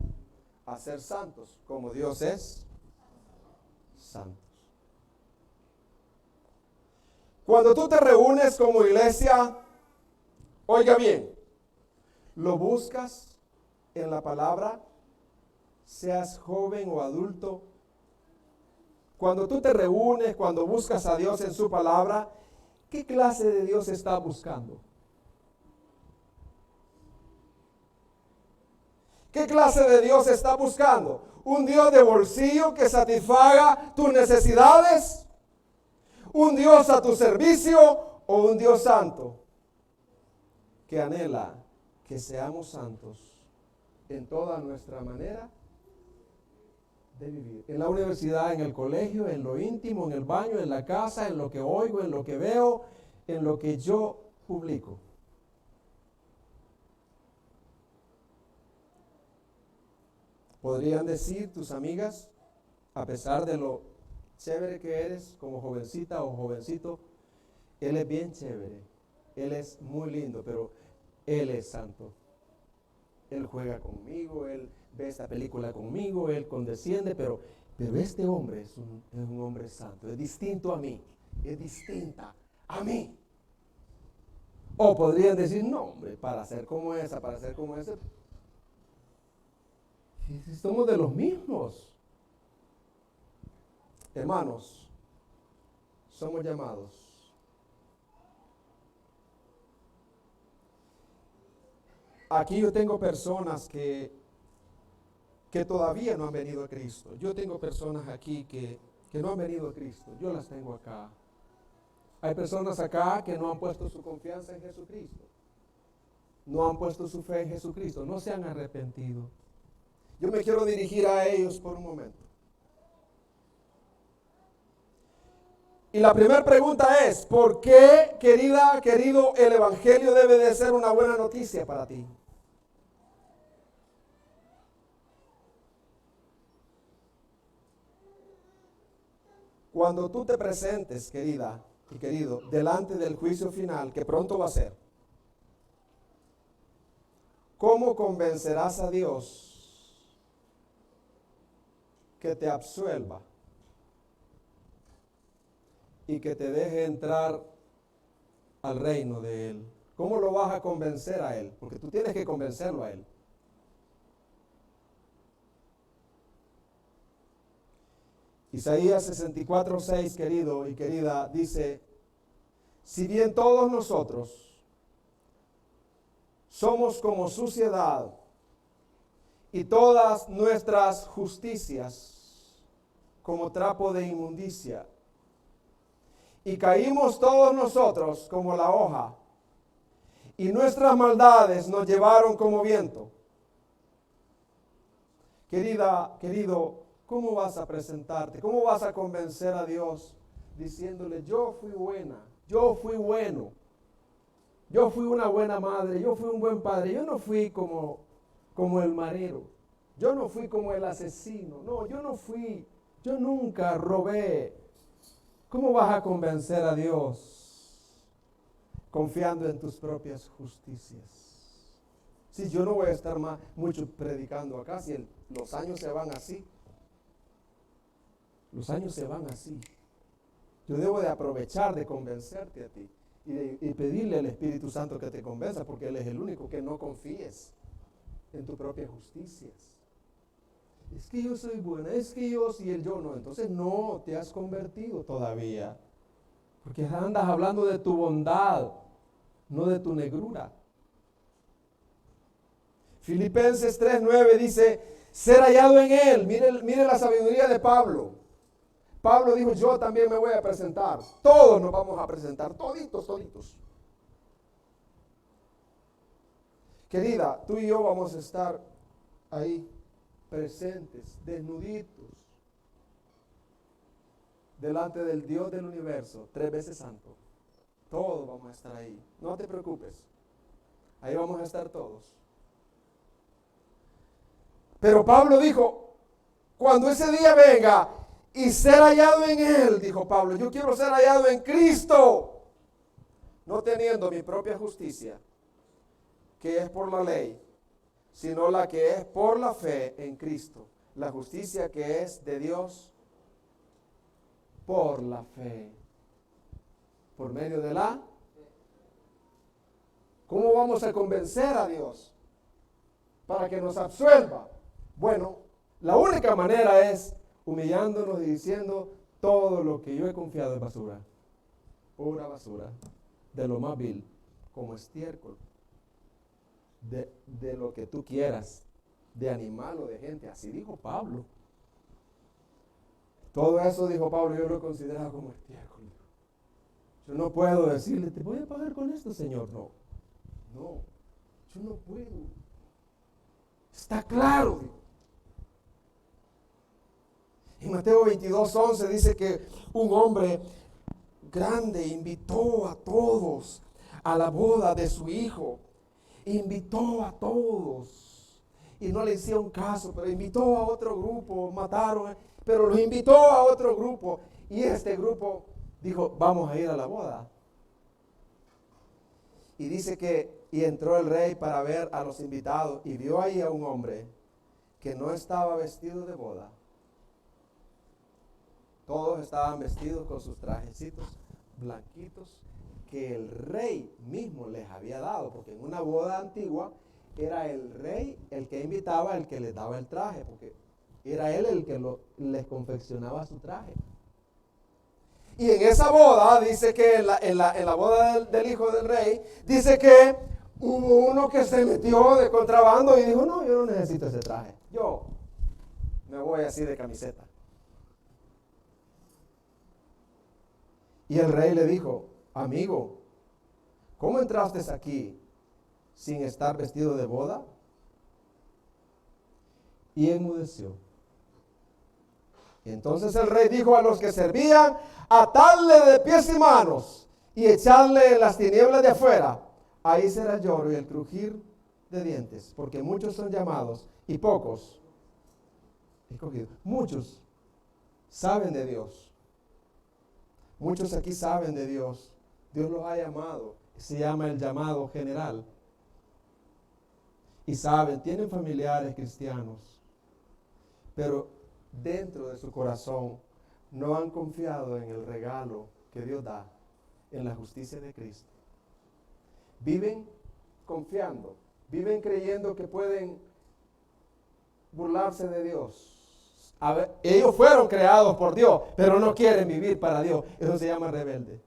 a ser santos, como Dios es santos. Cuando tú te reúnes como iglesia, oiga bien, lo buscas en la palabra, seas joven o adulto. Cuando tú te reúnes, cuando buscas a Dios en su palabra, ¿qué clase de Dios estás buscando? ¿Qué clase de Dios está buscando? ¿Un Dios de bolsillo que satisfaga tus necesidades? ¿Un Dios a tu servicio o un Dios santo que anhela que seamos santos en toda nuestra manera de vivir? En la universidad, en el colegio, en lo íntimo, en el baño, en la casa, en lo que oigo, en lo que veo, en lo que yo publico. Podrían decir tus amigas, a pesar de lo chévere que eres como jovencita o jovencito, él es bien chévere, él es muy lindo, pero él es santo. Él juega conmigo, él ve esta película conmigo, él condesciende, pero este hombre es un hombre santo, es distinto a mí, es distinta a mí. O podrían decir, no hombre, para ser como esa, si somos de los mismos. Hermanos, somos llamados aquí. Yo tengo personas que todavía no han venido a Cristo. Yo tengo personas aquí que no han venido a Cristo. Yo las tengo acá. Hay personas acá que no han puesto su confianza en Jesucristo. No han puesto su fe en Jesucristo. No se han arrepentido. Yo me quiero dirigir a ellos por un momento. Y la primera pregunta es, ¿por qué, querido, el evangelio debe de ser una buena noticia para ti? Cuando tú te presentes, querida y querido, delante del juicio final, que pronto va a ser, ¿cómo convencerás a Dios que te absuelva y que te deje entrar al reino de Él? ¿Cómo lo vas a convencer a Él? Porque tú tienes que convencerlo a Él. Isaías 64:6, querido y querida, dice, si bien todos nosotros somos como suciedad y todas nuestras justicias como trapo de inmundicia, y caímos todos nosotros como la hoja, y nuestras maldades nos llevaron como viento. Querida, querido, ¿cómo vas a presentarte? ¿Cómo vas a convencer a Dios diciéndole, yo fui buena, yo fui bueno, yo fui una buena madre, yo fui un buen padre, yo no fui como el marero, yo no fui como el asesino, no, yo nunca robé? ¿Cómo vas a convencer a Dios confiando en tus propias justicias? Si yo no voy a estar mucho predicando acá, si los años se van así. Los años se van así. Yo debo de aprovechar de convencerte a ti y pedirle al Espíritu Santo que te convenza, porque Él es el único. Que no confíes en tus propias justicias, Es que yo soy buena, es que yo sí, el yo no. Entonces no te has convertido todavía. Porque andas hablando de tu bondad, no de tu negrura. Filipenses 3:9 dice, ser hallado en él. Mire la sabiduría de Pablo. Pablo dijo, yo también me voy a presentar. Todos nos vamos a presentar, toditos, toditos. Querida, tú y yo vamos a estar ahí, presentes, desnuditos, delante del Dios del universo, 3 veces santo. Todos vamos a estar ahí. No te preocupes. Ahí vamos a estar todos. Pero Pablo dijo, cuando ese día venga y ser hallado en él, dijo Pablo, yo quiero ser hallado en Cristo, no teniendo mi propia justicia, que es por la ley, sino la que es por la fe en Cristo, la justicia que es de Dios por la fe, por medio de la... ¿Cómo vamos a convencer a Dios para que nos absuelva? Bueno, la única manera es humillándonos y diciendo todo lo que yo he confiado es basura, pura basura, de lo más vil, como estiércol, de lo que tú quieras, de animal o de gente, así dijo Pablo. Todo eso, dijo Pablo, yo lo consideraba como estiércol. Yo no puedo decirle, te voy a pagar con esto, Señor. No, yo no puedo. Está claro. En Mateo 22:11 dice que un hombre grande invitó a todos a la boda de su hijo. Invitó a todos. Y no le hicieron caso, pero invitó a otro grupo, mataron, pero los invitó a otro grupo. Y este grupo dijo, vamos a ir a la boda. Y dice que, y entró el rey para ver a los invitados y vio ahí a un hombre que no estaba vestido de boda. Todos estaban vestidos con sus trajecitos blanquitos que el rey mismo les había dado, porque en una boda antigua era el rey el que invitaba, el que les daba el traje, porque era él el que les confeccionaba su traje. Y en esa boda, dice que en la boda del hijo del rey, dice que hubo uno que se metió de contrabando y dijo, no, yo no necesito ese traje, yo me voy así de camiseta. Y el rey le dijo, amigo, ¿cómo entraste aquí sin estar vestido de boda? Y enmudeció. Y entonces el rey dijo a los que servían, atadle de pies y manos y echadle en las tinieblas de afuera. Ahí será el lloro y el crujir de dientes, porque muchos son llamados y pocos escogidos. Muchos saben de Dios. Muchos aquí saben de Dios. Dios los ha llamado. Se llama el llamado general. Y saben, tienen familiares cristianos. Pero dentro de su corazón no han confiado en el regalo que Dios da, en la justicia de Cristo. Viven confiando, viven creyendo que pueden burlarse de Dios. A ver, ellos fueron creados por Dios, pero no quieren vivir para Dios. Eso se llama rebelde.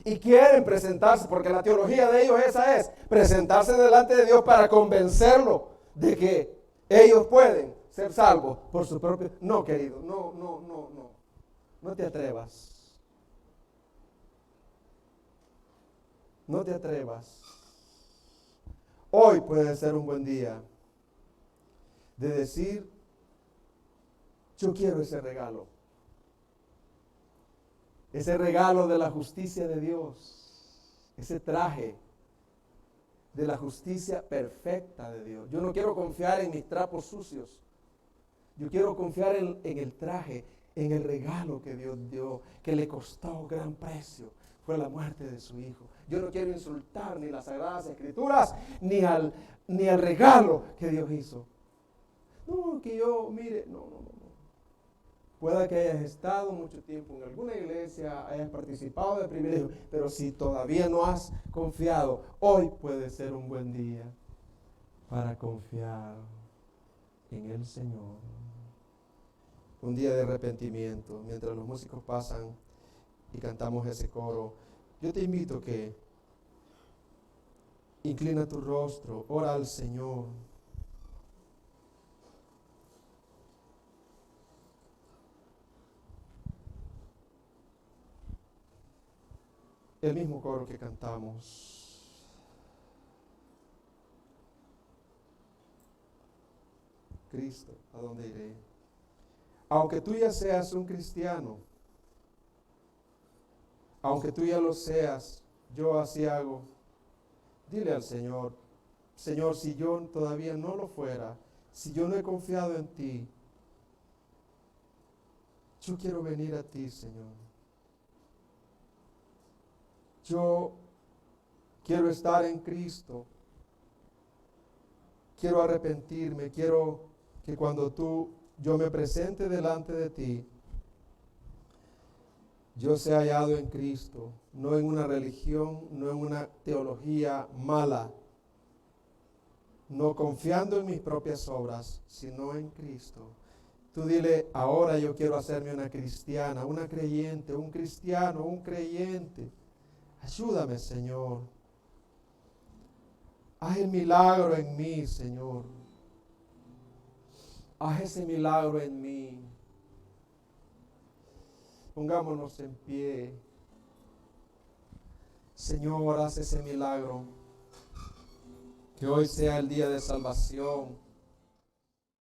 Y quieren presentarse, porque la teología de ellos esa es, presentarse delante de Dios para convencerlo de que ellos pueden ser salvos por su propio... No, querido, no te atrevas. No te atrevas. Hoy puede ser un buen día de decir, yo quiero ese regalo. Ese regalo de la justicia de Dios. Ese traje de la justicia perfecta de Dios. Yo no quiero confiar en mis trapos sucios. Yo quiero confiar en el traje, en el regalo que Dios dio, que le costó gran precio. Fue la muerte de su Hijo. Yo no quiero insultar ni las Sagradas Escrituras, ni al regalo que Dios hizo. No, que yo, mire, no. Pueda que hayas estado mucho tiempo en alguna iglesia, hayas participado de privilegio, pero si todavía no has confiado, hoy puede ser un buen día para confiar. en el Señor. Un día de arrepentimiento, mientras los músicos pasan y cantamos ese coro, yo te invito que inclina tu rostro, ora al Señor. El mismo coro que cantamos. Cristo, ¿a dónde iré? Aunque tú ya seas un cristiano, aunque tú ya lo seas, yo así hago. Dile al Señor, Señor, si yo todavía no lo fuera, si yo no he confiado en ti, yo quiero venir a ti, Señor. Yo quiero estar en Cristo. Quiero arrepentirme, quiero que cuando yo me presente delante de ti, yo sea hallado en Cristo, no en una religión, no en una teología mala, no confiando en mis propias obras, sino en Cristo. Tú dile, ahora yo quiero hacerme una cristiana, una creyente, un cristiano, un creyente. Ayúdame, Señor. Haz el milagro en mí, Señor. Haz ese milagro en mí. Pongámonos en pie. Señor, haz ese milagro. Que hoy sea el día de salvación.